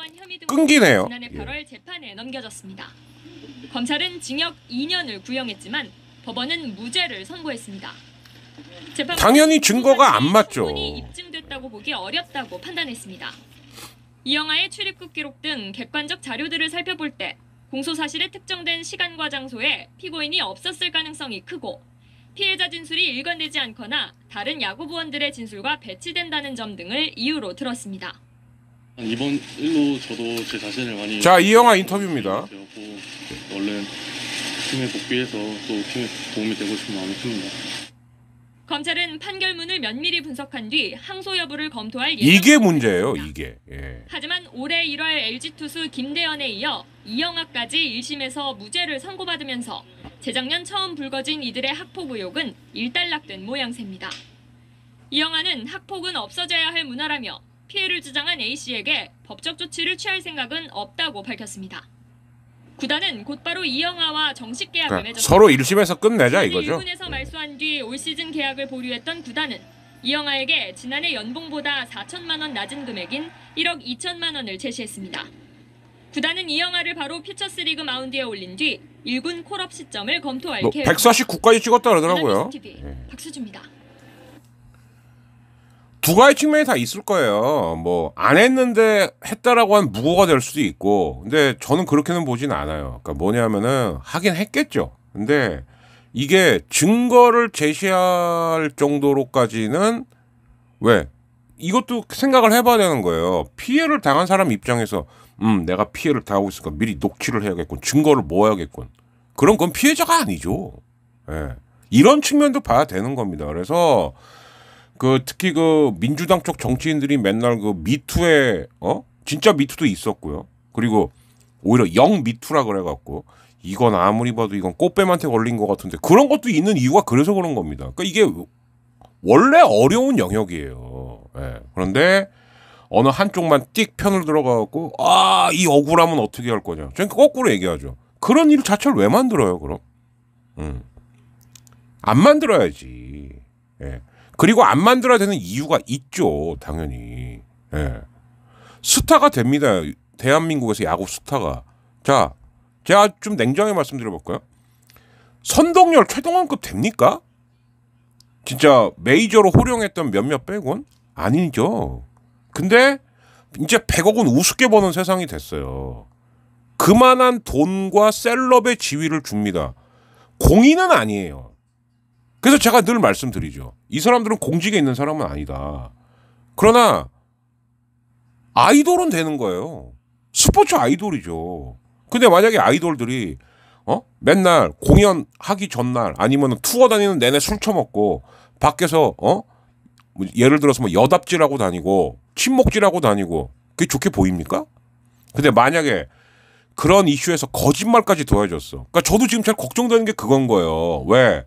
끊기네요. 지난해 8월 재판에 넘겨졌습니다. 검찰은 징역 2년을 구형했지만 법원은 무죄를 선고했습니다. 당연히 증거가 안 맞죠. 충분히 입증됐다고 보기 어렵다고 판단했습니다. 이영하의 출입국 기록 등 객관적 자료들을 살펴볼 때 공소 사실에 특정된 시간과 장소에 피고인이 없었을 가능성이 크고 피해자 진술이 일관되지 않거나 다른 야구부원들의 진술과 배치된다는 점 등을 이유로 들었습니다. 이번 일로 저도 제 자신을 많이 자, 이영하 인터뷰입니다. 얼른 팀에 복귀해서 또 팀에 도움이 되고 싶은 마음이 큽니다. 검찰은 판결문을 면밀히 분석한 뒤 항소 여부를 검토할 예정이라고 이게 문제예요. 밝혔습니다. 이게. 예. 하지만 올해 1월 LG 투수 김대현에 이어 이영하까지 1심에서 무죄를 선고받으면서 재작년 처음 불거진 이들의 학폭 의혹은 일단락된 모양새입니다. 이영하는 학폭은 없어져야 할 문화라며 피해를 주장한 A씨에게 법적 조치를 취할 생각은 없다고 밝혔습니다. 구단은 곧바로 이영하와 정식 계약을 그러니까 맺었습니다. 서로 1심에서 끝내자 이거죠. 1군에서 말소한 뒤 올 시즌 계약을 보류했던 구단은 이영하에게 지난해 연봉보다 4천만 원 낮은 금액인 1억 2천만 원을 제시했습니다. 구단은 이영하를 바로 퓨처스리그 마운드에 올린 뒤 1군 콜업 시점을 검토할 뭐 계획입니다. 149까지 찍었다 그러더라고요. TV 박수주입니다. 두 가지 측면이 다 있을 거예요. 뭐 안 했는데 했다라고 하면 무고가 될 수도 있고, 근데 저는 그렇게는 보진 않아요. 그러니까 뭐냐면은 하긴 했겠죠. 근데 이게 증거를 제시할 정도로까지는 왜 이것도 생각을 해봐야 되는 거예요. 피해를 당한 사람 입장에서 내가 피해를 당하고 있으니까 미리 녹취를 해야겠군, 증거를 모아야겠군. 그럼 그건 피해자가 아니죠. 예. 이런 측면도 봐야 되는 겁니다. 그래서 그 특히 그 민주당 쪽 정치인들이 맨날 그 미투에 진짜 미투도 있었고요. 그리고 오히려 영 미투라 그래갖고 이건 아무리 봐도 이건 꽃뱀한테 걸린 것 같은데, 그런 것도 있는 이유가 그래서 그런 겁니다. 그러니까 이게 원래 어려운 영역이에요. 예. 그런데 어느 한쪽만 띡 편을 들어가갖고 이 억울함은 어떻게 할 거냐. 저는 거꾸로 얘기하죠. 그런 일 자체를 왜 만들어요, 그럼? 안 만들어야지. 예. 그리고 안 만들어야 되는 이유가 있죠, 당연히. 예. 스타가 됩니다. 대한민국에서 야구 스타가. 자, 제가 좀 냉정하게 말씀드려볼까요? 선동열 최동원급 됩니까? 진짜 메이저로 호령했던 몇몇 빼곤? 아니죠. 근데 이제 100억은 우습게 버는 세상이 됐어요. 그만한 돈과 셀럽의 지위를 줍니다. 공인은 아니에요. 그래서 제가 늘 말씀드리죠. 이 사람들은 공직에 있는 사람은 아니다. 그러나 아이돌은 되는 거예요. 스포츠 아이돌이죠. 근데 만약에 아이돌들이 맨날 공연하기 전날 아니면 투어 다니는 내내 술 처먹고 밖에서 예를 들어서 뭐 여답질하고 다니고 친목질하고 다니고, 그게 좋게 보입니까? 근데 만약에 그런 이슈에서 거짓말까지 더해졌어. 그러니까 저도 지금 제일 걱정되는 게 그건 거예요. 왜?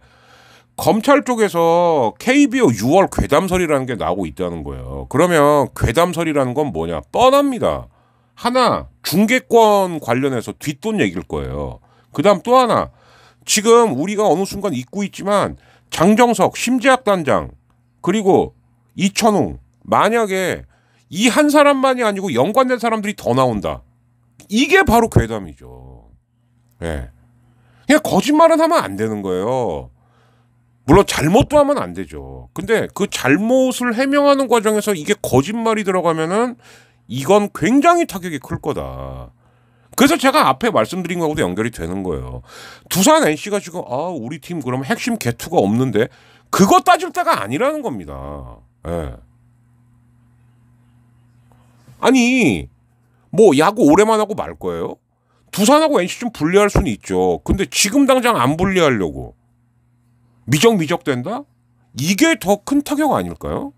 검찰 쪽에서 KBO 6월 괴담설이라는 게 나오고 있다는 거예요. 그러면 괴담설이라는 건 뭐냐? 뻔합니다. 하나, 중개권 관련해서 뒷돈 얘기일 거예요. 그 다음 또 하나, 지금 우리가 어느 순간 잊고 있지만 장정석, 심재학단장, 그리고 이천웅, 만약에 이 한 사람만이 아니고 연관된 사람들이 더 나온다. 이게 바로 괴담이죠. 예. 그냥 거짓말은 하면 안 되는 거예요. 물론 잘못도 하면 안 되죠. 근데 그 잘못을 해명하는 과정에서 이게 거짓말이 들어가면은 이건 굉장히 타격이 클 거다. 그래서 제가 앞에 말씀드린 거하고도 연결이 되는 거예요. 두산 NC가 지금 우리 팀 그러면 핵심 개투가 없는데, 그거 따질 때가 아니라는 겁니다. 예. 아니 뭐 야구 오래만 하고 말 거예요? 두산하고 NC 좀 분리할 수는 있죠. 근데 지금 당장 안 분리하려고 미적 된다? 이게 더 큰 타격 아닐까요?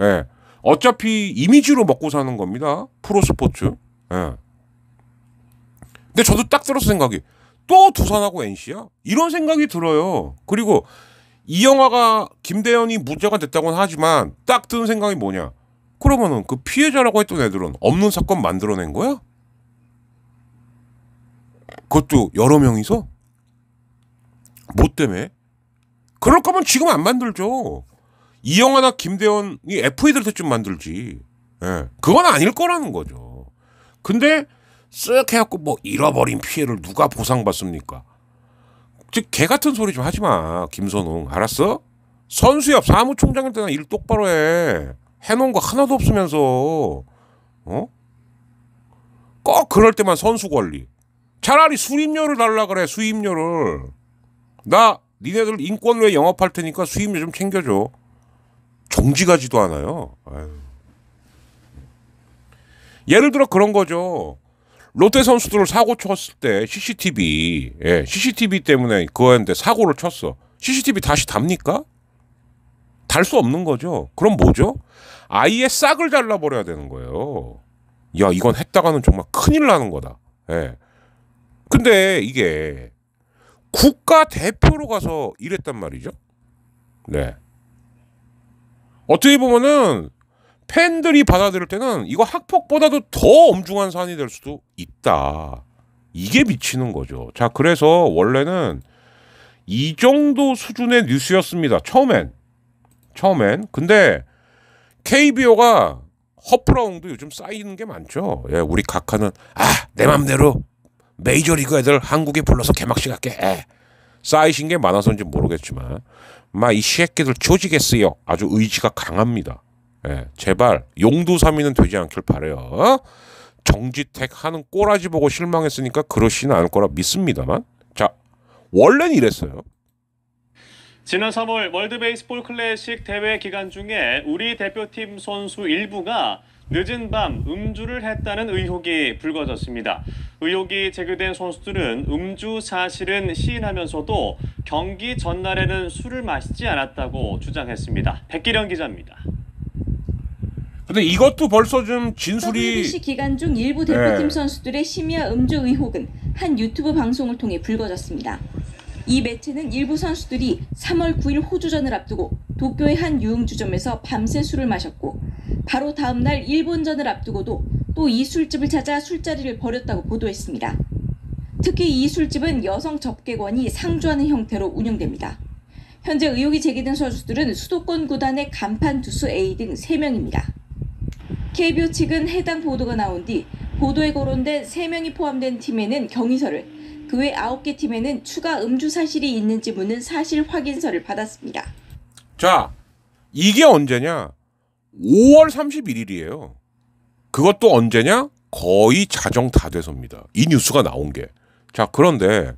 예. 어차피 이미지로 먹고 사는 겁니다. 프로스포츠. 예. 근데 저도 딱 들어서 생각이, 또 두산하고 NC야? 이런 생각이 들어요. 그리고 이영화가 김대현이 무죄가 됐다고는 하지만 딱 드는 생각이 뭐냐? 그러면은 그 피해자라고 했던 애들은 없는 사건 만들어낸 거야? 그것도 여러 명이서? 뭐 때문에? 그럴 거면 지금 안 만들죠. 이영하나 김대현이 FA 될 때쯤 만들지. 예. 그건 아닐 거라는 거죠. 근데 쓱 해갖고 뭐 잃어버린 피해를 누가 보상받습니까? 즉 개 같은 소리 좀 하지 마, 김선웅. 알았어? 선수협 사무총장일 때나 일 똑바로 해. 해놓은 거 하나도 없으면서 꼭 그럴 때만 선수 권리. 차라리 수임료를 달라 그래. 수임료를. 나 니네들 인권로에 영업할 테니까 수임료 좀 챙겨줘. 정직하지도 않아요. 아유. 예를 들어 그런 거죠. 롯데 선수들을 사고 쳤을 때 CCTV 때문에 그거 했는데 사고를 쳤어. CCTV 다시 답니까? 달 수 없는 거죠. 그럼 뭐죠? 아예 싹을 잘라버려야 되는 거예요. 야, 이건 했다가는 정말 큰일 나는 거다. 예. 근데 이게 국가 대표로 가서 이랬단 말이죠. 네. 어떻게 보면은 팬들이 받아들일 때는 이거 학폭보다도 더 엄중한 사안이 될 수도 있다. 이게 미치는 거죠. 자, 그래서 원래는 이 정도 수준의 뉴스였습니다. 처음엔. 근데 KBO가 허프라웅도 요즘 쌓이는 게 많죠. 예, 우리 각하는 내 맘대로 메이저리그 애들 한국에 불러서 개막식 할게. 쌓이신 게 많아서인지 모르겠지만 이 새끼들 조지겠어요. 아주 의지가 강합니다. 예, 제발 용두사미는 되지 않길 바래요. 정지택 하는 꼬라지 보고 실망했으니까 그러시는 않을 거라 믿습니다만, 자, 원래는 이랬어요. 지난 3월 월드 베이스볼 클래식 대회 기간 중에 우리 대표팀 선수 일부가 늦은 밤 음주를 했다는 의혹이 불거졌습니다. 의혹이 제기된 선수들은 음주 사실은 시인하면서도 경기 전날에는 술을 마시지 않았다고 주장했습니다. 백기령 기자입니다. 근데 이것도 벌써 좀 진술이 WBC 기간 중 일부 대표팀 선수들의 심야 음주 의혹은 한 유튜브 방송을 통해 불거졌습니다. 이 매체는 일부 선수들이 3월 9일 호주전을 앞두고 도쿄의 한 유흥주점에서 밤새 술을 마셨고 바로 다음 날 일본전을 앞두고도 또 이 술집을 찾아 술자리를 벌였다고 보도했습니다. 특히 이 술집은 여성 접객원이 상주하는 형태로 운영됩니다. 현재 의혹이 제기된 선수들은 수도권 구단의 간판 투수 A 등 3명입니다. KBO 측은 해당 보도가 나온 뒤 보도에 거론된 3명이 포함된 팀에는 경위서를, 그 외 9개 팀에는 추가 음주 사실이 있는지 묻는 사실 확인서를 받았습니다. 자, 이게 언제냐? 5월 31일이에요. 그것도 언제냐? 거의 자정 다 돼서입니다. 이 뉴스가 나온 게. 자, 그런데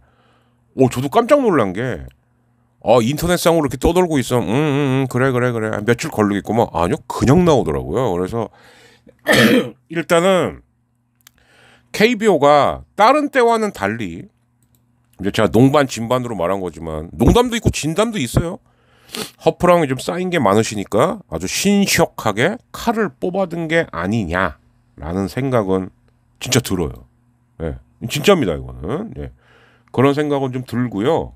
저도 깜짝 놀란 게 인터넷상으로 이렇게 떠돌고 있어. 그래. 며칠 걸리겠구만. 아니요, 그냥 나오더라고요. 그래서 일단은 KBO가 다른 때와는 달리, 이제 제가 농반 진반으로 말한 거지만 농담도 있고 진담도 있어요. 허프랑이 좀 쌓인 게 많으시니까 아주 신시하게 칼을 뽑아든 게 아니냐라는 생각은 진짜 들어요. 예, 진짜입니다 이거는. 예. 그런 생각은 좀 들고요.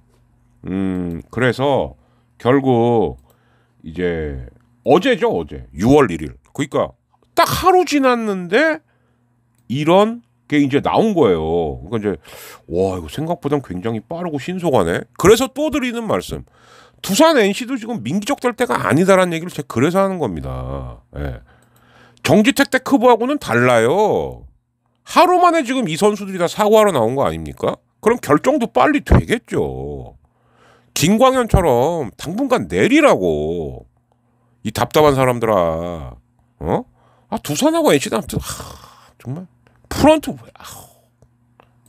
그래서 결국 이제 어제죠, 어제 6월 1일. 그러니까 딱 하루 지났는데 이런 게 이제 나온 거예요. 그러니까 이제 이거 생각보단 굉장히 빠르고 신속하네. 그래서 또 드리는 말씀. 두산 NC도 지금 민기적될 때가 아니다라는 얘기를 제가 그래서 하는 겁니다. 예. 정지택 때 크브하고는 달라요. 하루 만에 지금 이 선수들이 다 사과하러 나온 거 아닙니까? 그럼 결정도 빨리 되겠죠. 김광현처럼 당분간 내리라고. 이 답답한 사람들아. 두산하고 NC도 정말 프런트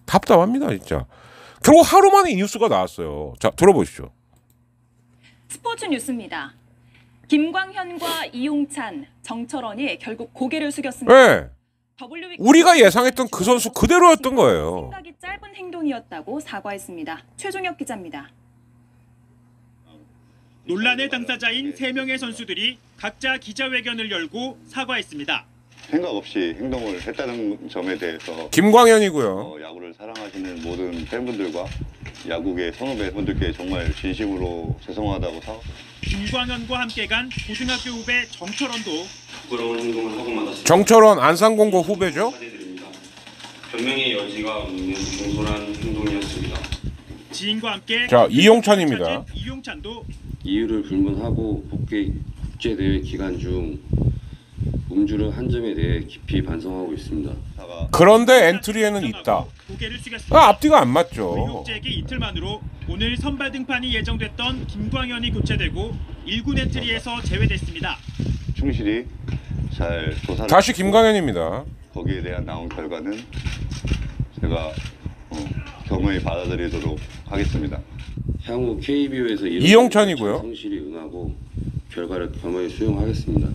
답답합니다 진짜. 결국 하루 만에 이 뉴스가 나왔어요. 자, 들어보시죠. 스포츠 뉴스입니다. 김광현과 이용찬, 정철원이 결국 고개를 숙였습니다. 네. 우리가 예상했던 그 선수 그대로였던 거예요. 생각이 짧은 행동이었다고 사과했습니다. 최종혁 기자입니다. 논란의 당사자인 3명의 선수들이 각자 기자회견을 열고 사과했습니다. 생각 없이 행동을 했다는 점에 대해서 김광현이고요. 야구를 사랑하시는 모든 팬분들과 야구계 선후배분들께 정말 진심으로 죄송하다고 사과합니다. 김광현과 함께 간 고등학교 후배 정철원도 부끄러운 행동을 하고 말았습니다. 정철원 안산공고 후배죠. 변명의 여지가 없는 공손한 행동이었습니다. 지인과 함께 자, 이용찬입니다. 이용찬도 이유를 불문하고 국제대회 기간 중 음주를 한 점에 대해 깊이 반성하고 있습니다. 그런데 엔트리에는 있다. 앞뒤가 안 맞죠. 의혹 제기 이틀만으로 오늘 선발 등판이 예정됐던 김광현이 교체되고 1군 엔트리에서 제외됐습니다. 충실히 잘 조사를 다시 김광현입니다. 거기에 대한 나온 결과는 제가 겸허히 받아들이도록 하겠습니다. 향후 KBO에서 이용찬이고요. 성실히 응하고 결과를 겸허히 수용하겠습니다.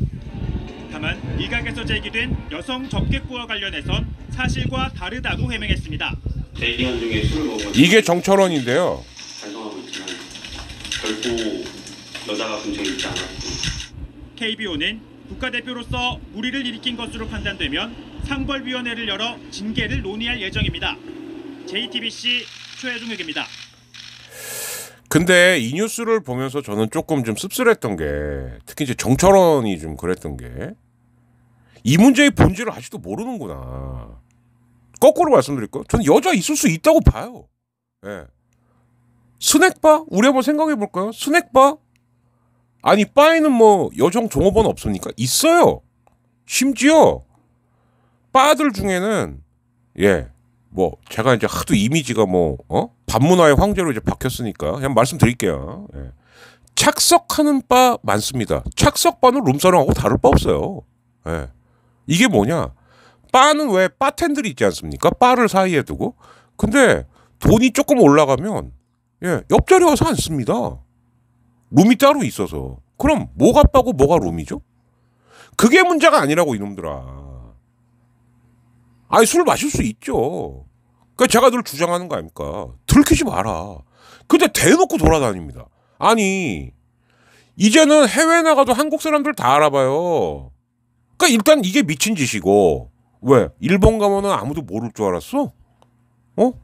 다만 일각에서 제기된 여성 접객부와 관련해선 사실과 다르다고 해명했습니다. 대기간 중에 술을 먹은 이게 정철원인데요. 반성하고 있지만 결코 여자가 근처에 있지 않았고. KBO는 국가대표로서 무리를 일으킨 것으로 판단되면 상벌위원회를 열어 징계를 논의할 예정입니다. JTBC 최종혁입니다. 근데 이 뉴스를 보면서 저는 조금 좀 씁쓸했던 게, 특히 이제 정철원이 좀 그랬던 게, 이 문제의 본질을 아직도 모르는구나. 거꾸로 말씀드릴까요? 저는 여자 있을 수 있다고 봐요. 예. 스낵바? 우리 한번 생각해 볼까요? 스낵바? 아니, 바에는 뭐 여성 종업원 없습니까? 있어요. 심지어 바들 중에는, 예, 뭐 제가 이제 하도 이미지가 뭐 반문화의 황제로 이제 박혔으니까 그냥 말씀드릴게요. 예. 착석하는 바 많습니다. 착석바는 룸사롱하고 다를 바 없어요. 예. 이게 뭐냐? 바는 왜 바텐들이 있지 않습니까? 바를 사이에 두고. 근데 돈이 조금 올라가면, 예, 옆자리 와서 앉습니다. 룸이 따로 있어서. 그럼 뭐가 바고 뭐가 룸이죠? 그게 문제가 아니라고, 이놈들아. 아니, 술 마실 수 있죠. 그러니까 제가 늘 주장하는 거 아닙니까? 들키지 마라. 근데 대놓고 돌아다닙니다. 아니, 이제는 해외 나가도 한국 사람들 다 알아봐요. 그러니까 일단 이게 미친 짓이고. 왜? 일본 가면은 아무도 모를 줄 알았어? 그러니까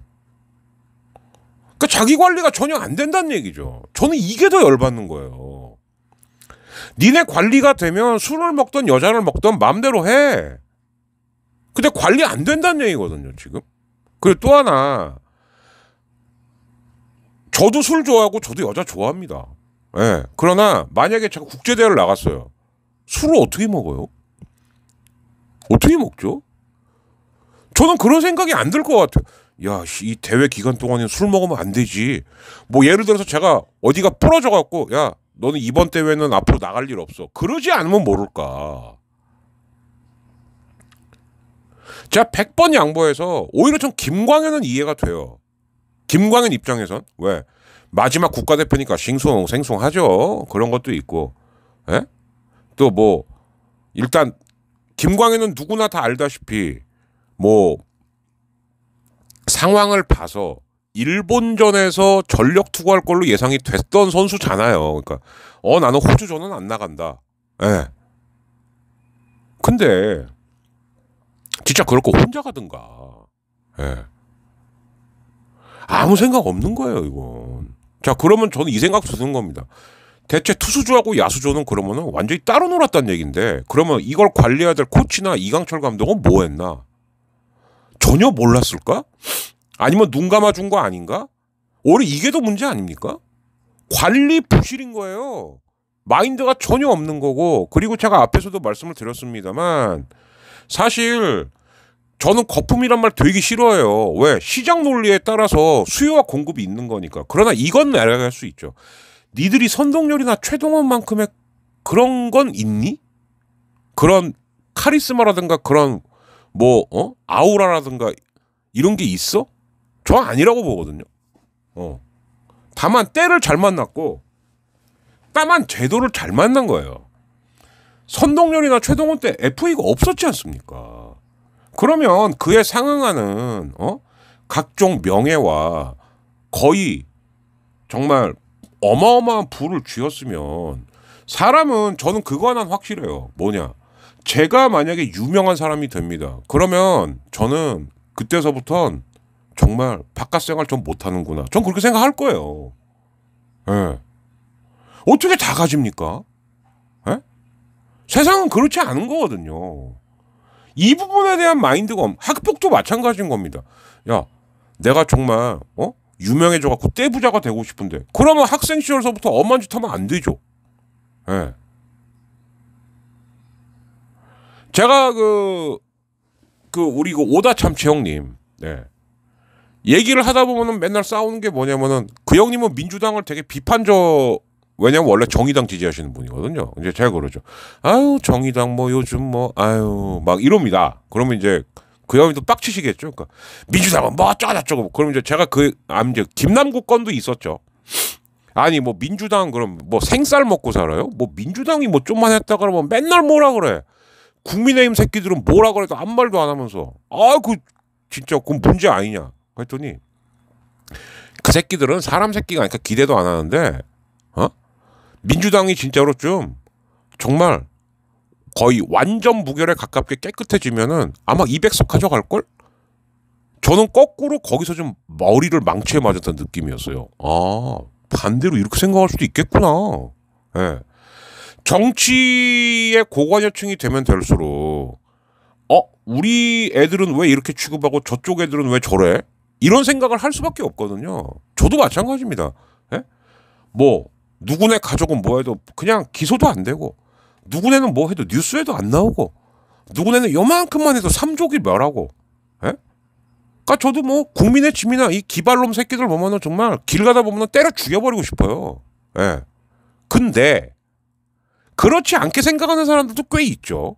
자기 관리가 전혀 안 된다는 얘기죠. 저는 이게 더 열받는 거예요. 니네 관리가 되면 술을 먹던 여자를 먹던 마음대로 해. 근데 관리 안 된다는 얘기거든요, 지금. 그리고 또 하나, 저도 술 좋아하고 저도 여자 좋아합니다. 예. 그러나 만약에 제가 국제대회를 나갔어요. 술을 어떻게 먹어요? 어떻게 먹죠? 저는 그런 생각이 안 들 것 같아요. 야, 이 대회 기간 동안에 술 먹으면 안 되지. 뭐 예를 들어서 제가 어디가 부러져 갖고, 야, 너는 이번 대회는 앞으로 나갈 일 없어. 그러지 않으면 모를까. 제가 100번 양보해서 오히려 전 김광현은 이해가 돼요. 김광현 입장에선. 왜? 마지막 국가대표니까 싱숭생숭하죠. 그런 것도 있고. 예? 또 뭐 일단 김광현은 누구나 다 알다시피 뭐 상황을 봐서 일본전에서 전력 투구할 걸로 예상이 됐던 선수잖아요. 그러니까 나는 호주전은 안 나간다. 예. 근데 진짜 그럴 거 혼자 가든가. 예. 아무 생각 없는 거예요, 이건. 자, 그러면 저는 이 생각 드는 겁니다. 대체 투수조하고 야수조는 그러면은 완전히 따로 놀았다는 얘기인데, 그러면 이걸 관리해야 될 코치나 이강철 감독은 뭐 했나? 전혀 몰랐을까? 아니면 눈 감아준 거 아닌가? 오히려 이게 더 문제 아닙니까? 관리 부실인 거예요. 마인드가 전혀 없는 거고. 그리고 제가 앞에서도 말씀을 드렸습니다만, 사실 저는 거품이란 말 되게 싫어해요. 왜? 시장 논리에 따라서 수요와 공급이 있는 거니까. 그러나 이건 내려갈 수 있죠. 니들이 선동열이나 최동원만큼의 그런 건 있니? 그런 카리스마라든가 그런 뭐 아우라라든가 이런 게 있어? 저 아니라고 보거든요. 다만 때를 잘 만났고, 다만 제도를 잘 만난 거예요. 선동열이나 최동원 때 FA가 없었지 않습니까? 그러면 그에 상응하는 각종 명예와 거의 정말 어마어마한 부를 쥐었으면, 사람은 저는 그거 하나는 확실해요. 뭐냐? 제가 만약에 유명한 사람이 됩니다. 그러면 저는 그때서부터는 정말 바깥 생활 좀 못하는구나. 전 그렇게 생각할 거예요. 예. 어떻게 다 가집니까? 예? 세상은 그렇지 않은 거거든요. 이 부분에 대한 마인드가 학폭도 마찬가지인 겁니다. 야, 내가 정말 유명해져갖고 떼부자가 되고 싶은데, 그러면 학생 시절서부터 엄한 짓 하면 안 되죠. 예. 제가 우리 오다참치 형님, 네. 얘기를 하다 보면은 맨날 싸우는 게 뭐냐면은, 그 형님은 민주당을 되게 왜냐면 원래 정의당 지지하시는 분이거든요. 이제 제가 그러죠. 아유, 정의당 뭐 요즘 뭐 아유 막 이럽니다. 그러면 이제 그 형님도 빡치시겠죠. 그러니까 민주당은 뭐 어쩌고. 그럼 이제 제가 이제 김남국 건도 있었죠. 아니 뭐 민주당 그럼 뭐 생쌀 먹고 살아요? 뭐 민주당이 뭐 좀만 했다 그러면 맨날 뭐라 그래. 국민의힘 새끼들은 뭐라 그래도 아무 말도 안 하면서 진짜 그건 문제 아니냐. 그랬더니 그 새끼들은 사람 새끼가 아니까 기대도 안 하는데 민주당이 진짜로 좀 정말 거의 완전 무결에 가깝게 깨끗해지면은 아마 200석 가져갈걸? 저는 거꾸로 거기서 좀 머리를 망치에 맞았던 느낌이었어요. 아, 반대로 이렇게 생각할 수도 있겠구나. 예. 정치의 고관여층이 되면 될수록 우리 애들은 왜 이렇게 취급하고 저쪽 애들은 왜 저래? 이런 생각을 할 수밖에 없거든요. 저도 마찬가지입니다. 예? 뭐 누구네 가족은 뭐 해도 그냥 기소도 안 되고, 누구네는 뭐 해도 뉴스에도 안 나오고, 누구네는 요만큼만 해도 삼족이 멸하고. 예? 그러니까 저도 뭐 국민의 짐이나 이 기발놈 새끼들 보면은 정말 길 가다 보면은 때려 죽여버리고 싶어요. 예. 근데 그렇지 않게 생각하는 사람들도 꽤 있죠.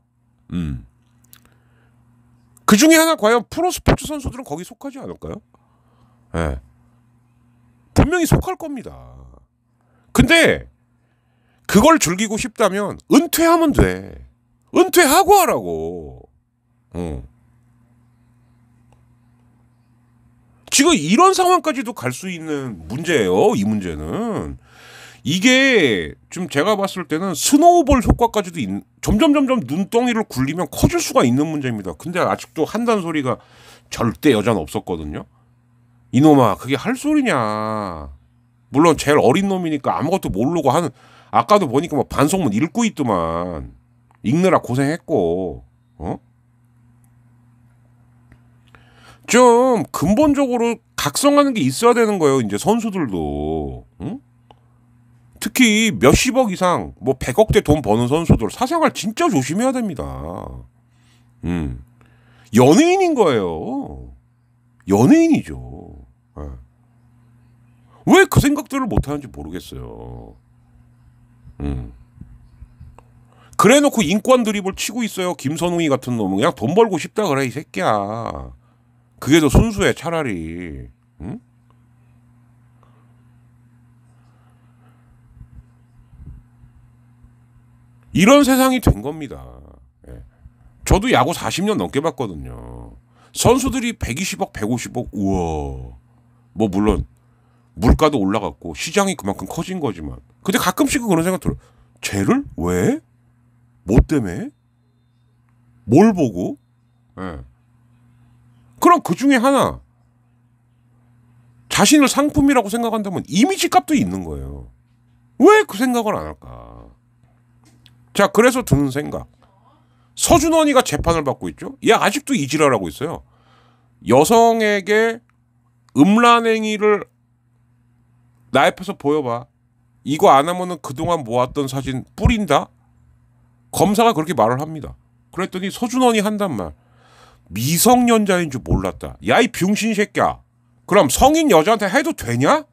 그 중에 하나 과연 프로스포츠 선수들은 거기 속하지 않을까요? 예. 분명히 속할 겁니다. 근데 그걸 즐기고 싶다면 은퇴하면 돼. 은퇴하고 하라고. 지금 이런 상황까지도 갈 수 있는 문제예요. 이 문제는. 이게 좀 제가 봤을 때는 스노우볼 효과까지도 점점 눈덩이를 굴리면 커질 수가 있는 문제입니다. 근데 아직도 한다는 소리가 절대 여자는 없었거든요. 이놈아, 그게 할 소리냐. 물론 제일 어린 놈이니까 아무것도 모르고 하는, 아까도 보니까 뭐 반성문 읽고 있더만. 읽느라 고생했고. 좀 근본적으로 각성하는 게 있어야 되는 거예요. 이제 선수들도. 특히 몇십억 이상, 뭐 100억대 돈 버는 선수들 사생활 진짜 조심해야 됩니다. 연예인인 거예요. 연예인이죠. 왜 그 생각들을 못하는지 모르겠어요. 그래놓고 인권 드립을 치고 있어요. 김선웅이 같은 놈은 그냥 돈 벌고 싶다 그래, 이 새끼야. 그게 더 순수해, 차라리. 이런 세상이 된 겁니다. 예. 저도 야구 40년 넘게 봤거든요. 선수들이 120억, 150억, 우와. 뭐 물론 물가도 올라갔고 시장이 그만큼 커진 거지만, 근데 가끔씩은 그런 생각 들어요. 쟤를 왜? 뭐 때문에? 뭘 보고? 예. 그럼 그 중에 하나, 자신을 상품이라고 생각한다면 이미지 값도 있는 거예요. 왜 그 생각을 안 할까? 자, 그래서 드는 생각. 서준원이가 재판을 받고 있죠. 얘 아직도 이지랄하고 있어요. 여성에게 음란행위를 나 앞에서 보여봐. 이거 안 하면은 그동안 모았던 사진 뿌린다. 검사가 그렇게 말을 합니다. 그랬더니 서준원이 한단 말. 미성년자인 줄 몰랐다. 야, 이 병신 새끼야. 그럼 성인 여자한테 해도 되냐?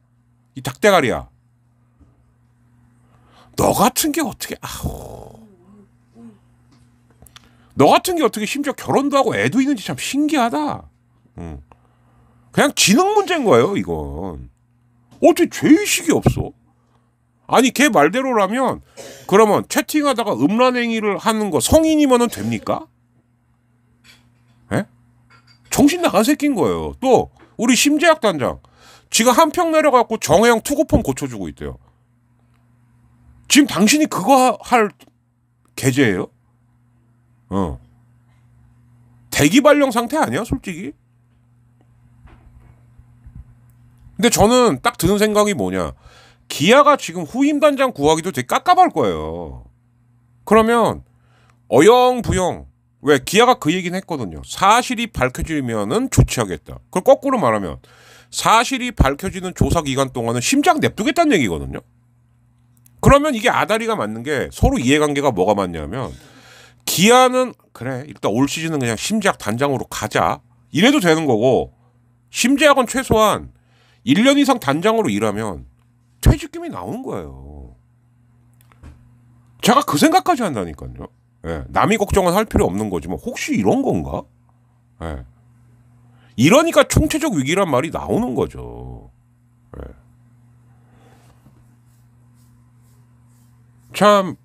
이 닭대가리야. 너 같은 게 어떻게, 너 같은 게 어떻게 심지어 결혼도 하고 애도 있는지 참 신기하다. 그냥 지능 문제인 거예요, 이건. 어떻게 죄의식이 없어? 아니, 걔 말대로라면 그러면 채팅하다가 음란행위를 하는 거 성인이면은 됩니까? 에? 정신 나간 새끼인 거예요. 또 우리 심재학 단장 지가 한평 내려갖고 정혜영 투구폰 고쳐주고 있대요. 지금 당신이 그거 할 계제예요? 대기 발령 상태 아니야, 솔직히? 근데 저는 딱 드는 생각이 뭐냐. 기아가 지금 후임 단장 구하기도 되게 깝깝할 거예요. 그러면 어영부영, 왜 기아가 그 얘기는 했거든요. 사실이 밝혀지면은 조치하겠다. 그걸 거꾸로 말하면 사실이 밝혀지는 조사 기간 동안은 심장 냅두겠다는 얘기거든요. 그러면 이게 아다리가 맞는 게 서로 이해관계가 뭐가 맞냐면, 기아는 그래 일단 올 시즌은 그냥 심재학 단장으로 가자 이래도 되는 거고, 심재학은 최소한 1년 이상 단장으로 일하면 퇴직금이 나오는 거예요. 제가 그 생각까지 한다니까요. 예, 남이 걱정은 할 필요 없는 거지만 혹시 이런 건가? 예. 이러니까 총체적 위기란 말이 나오는 거죠. 예. 참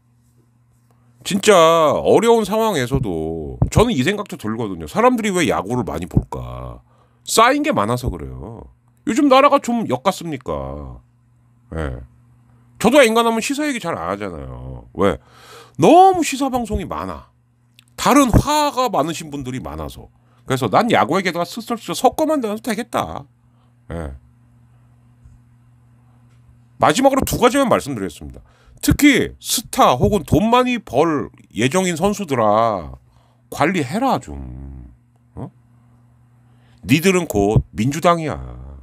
진짜 어려운 상황에서도 저는 이 생각도 들거든요. 사람들이 왜 야구를 많이 볼까? 쌓인 게 많아서 그래요. 요즘 나라가 좀 역 같습니까? 예. 저도 인간하면 시사 얘기 잘 안 하잖아요. 왜? 너무 시사 방송이 많아. 다른 화가 많으신 분들이 많아서. 그래서 난 야구 얘기에다가 슬슬 섞어만 다녀도 되겠다. 예. 마지막으로 두 가지만 말씀드리겠습니다. 특히 스타 혹은 돈 많이 벌 예정인 선수들아, 관리해라 좀. 어? 니들은 곧 민주당이야.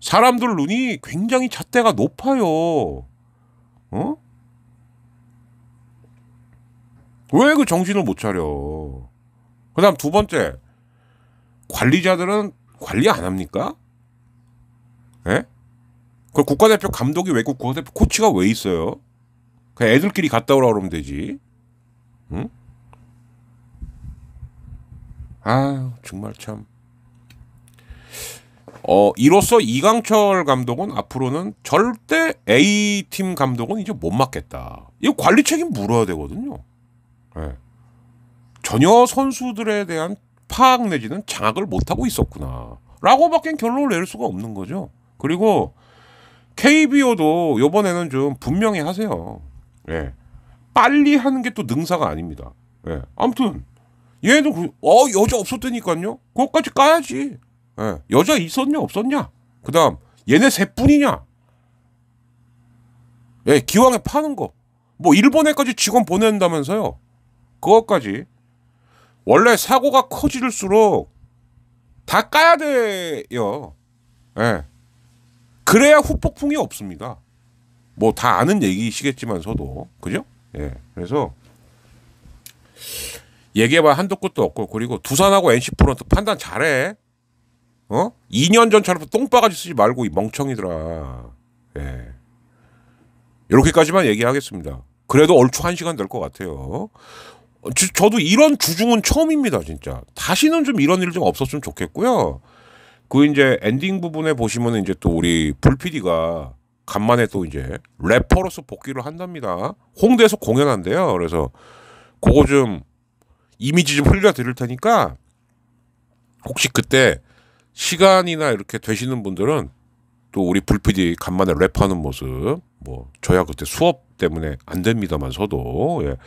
사람들 눈이 굉장히 잣대가 높아요. 어? 왜 그 정신을 못 차려? 그 다음 두 번째, 관리자들은 관리 안 합니까? 예? 그 국가대표 감독이 왜 있고 국가대표 코치가 왜 있어요? 그냥 애들끼리 갔다 오라 그러면 되지. 응? 아유, 정말 참. 이로써 이강철 감독은 앞으로는 절대 A팀 감독은 이제 못 맡겠다. 이거 관리 책임 물어야 되거든요. 네. 전혀 선수들에 대한 파악 내지는 장악을 못하고 있었구나 라고밖에 결론을 내릴 수가 없는 거죠. 그리고 KBO도 이번에는 좀 분명히 하세요. 예. 빨리 하는 게 또 능사가 아닙니다. 예. 아무튼 얘도 여자 없었다니까요. 그것까지 까야지. 예. 여자 있었냐 없었냐. 그 다음 얘네 셋뿐이냐. 예. 기왕에 파는 거 뭐 일본에까지 직원 보낸다면서요. 그것까지. 원래 사고가 커질수록 다 까야 돼요. 예. 그래야 후폭풍이 없습니다. 뭐 다 아는 얘기시겠지만서도 그죠? 예. 그래서 얘기해봐야 한도 끝도 없고, 그리고 두산하고 NC프론트 판단 잘해. 2년 전처럼 똥바가지 쓰지 말고 이 멍청이들아. 예. 이렇게까지만 얘기하겠습니다. 그래도 얼추 1시간 될 것 같아요. 저도 이런 주중은 처음입니다, 진짜. 다시는 좀 이런 일 좀 없었으면 좋겠고요. 그 이제 엔딩 부분에 보시면은 이제 또 우리 불 PD가 간만에 또 이제 래퍼로서 복귀를 한답니다. 홍대에서 공연한대요. 그래서 그거 좀 이미지 좀 흘려 드릴 테니까 혹시 그때 시간이나 이렇게 되시는 분들은 또 우리 불 PD 간만에 랩하는 모습, 뭐 저야 그때 수업 때문에 안 됩니다만서도, 예.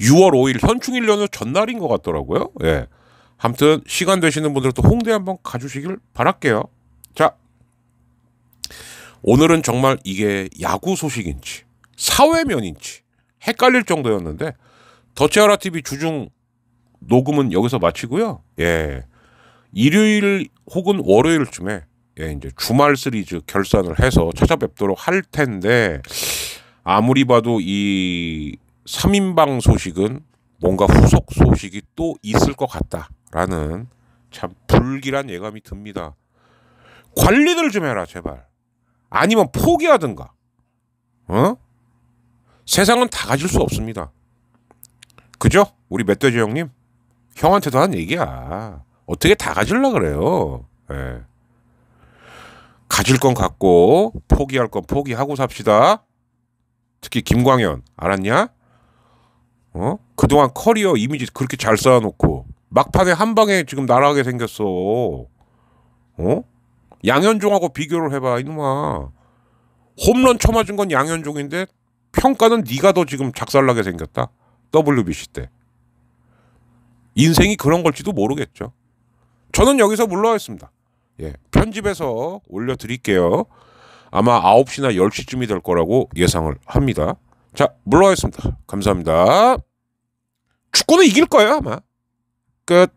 6월 5일 현충일연휴 전날인 것 같더라고요. 예. 아무튼 시간 되시는 분들은 또 홍대 한번 가주시길 바랄게요. 자, 오늘은 정말 이게 야구 소식인지 사회면인지 헷갈릴 정도였는데, 더치아라 TV 주중 녹음은 여기서 마치고요. 예. 일요일 혹은 월요일쯤에 이제 주말 시리즈 결산을 해서 찾아뵙도록 할 텐데, 아무리 봐도 이 3인방 소식은 뭔가 후속 소식이 또 있을 것 같다라는 참 불길한 예감이 듭니다. 관리들 좀 해라 제발. 아니면 포기하든가. 세상은 다 가질 수 없습니다. 그죠? 우리 멧돼지 형님, 형한테도 한 얘기야. 어떻게 다 가질라 그래요. 예. 가질 건 갖고 포기할 건 포기하고 삽시다. 특히 김광현 알았냐? 그동안 커리어 이미지 그렇게 잘 쌓아놓고 막판에 한 방에 지금 날아가게 생겼어. 양현종하고 비교를 해봐 이놈아. 홈런 쳐맞은 건 양현종인데 평가는 네가 더 지금 작살나게 생겼다. WBC 때. 인생이 그런 걸지도 모르겠죠. 저는 여기서 물러가겠습니다. 예, 편집해서 올려드릴게요. 아마 9시나 10시쯤이 될 거라고 예상을 합니다. 자, 물러가겠습니다. 감사합니다. 축구는 이길 거예요 아마. 끝.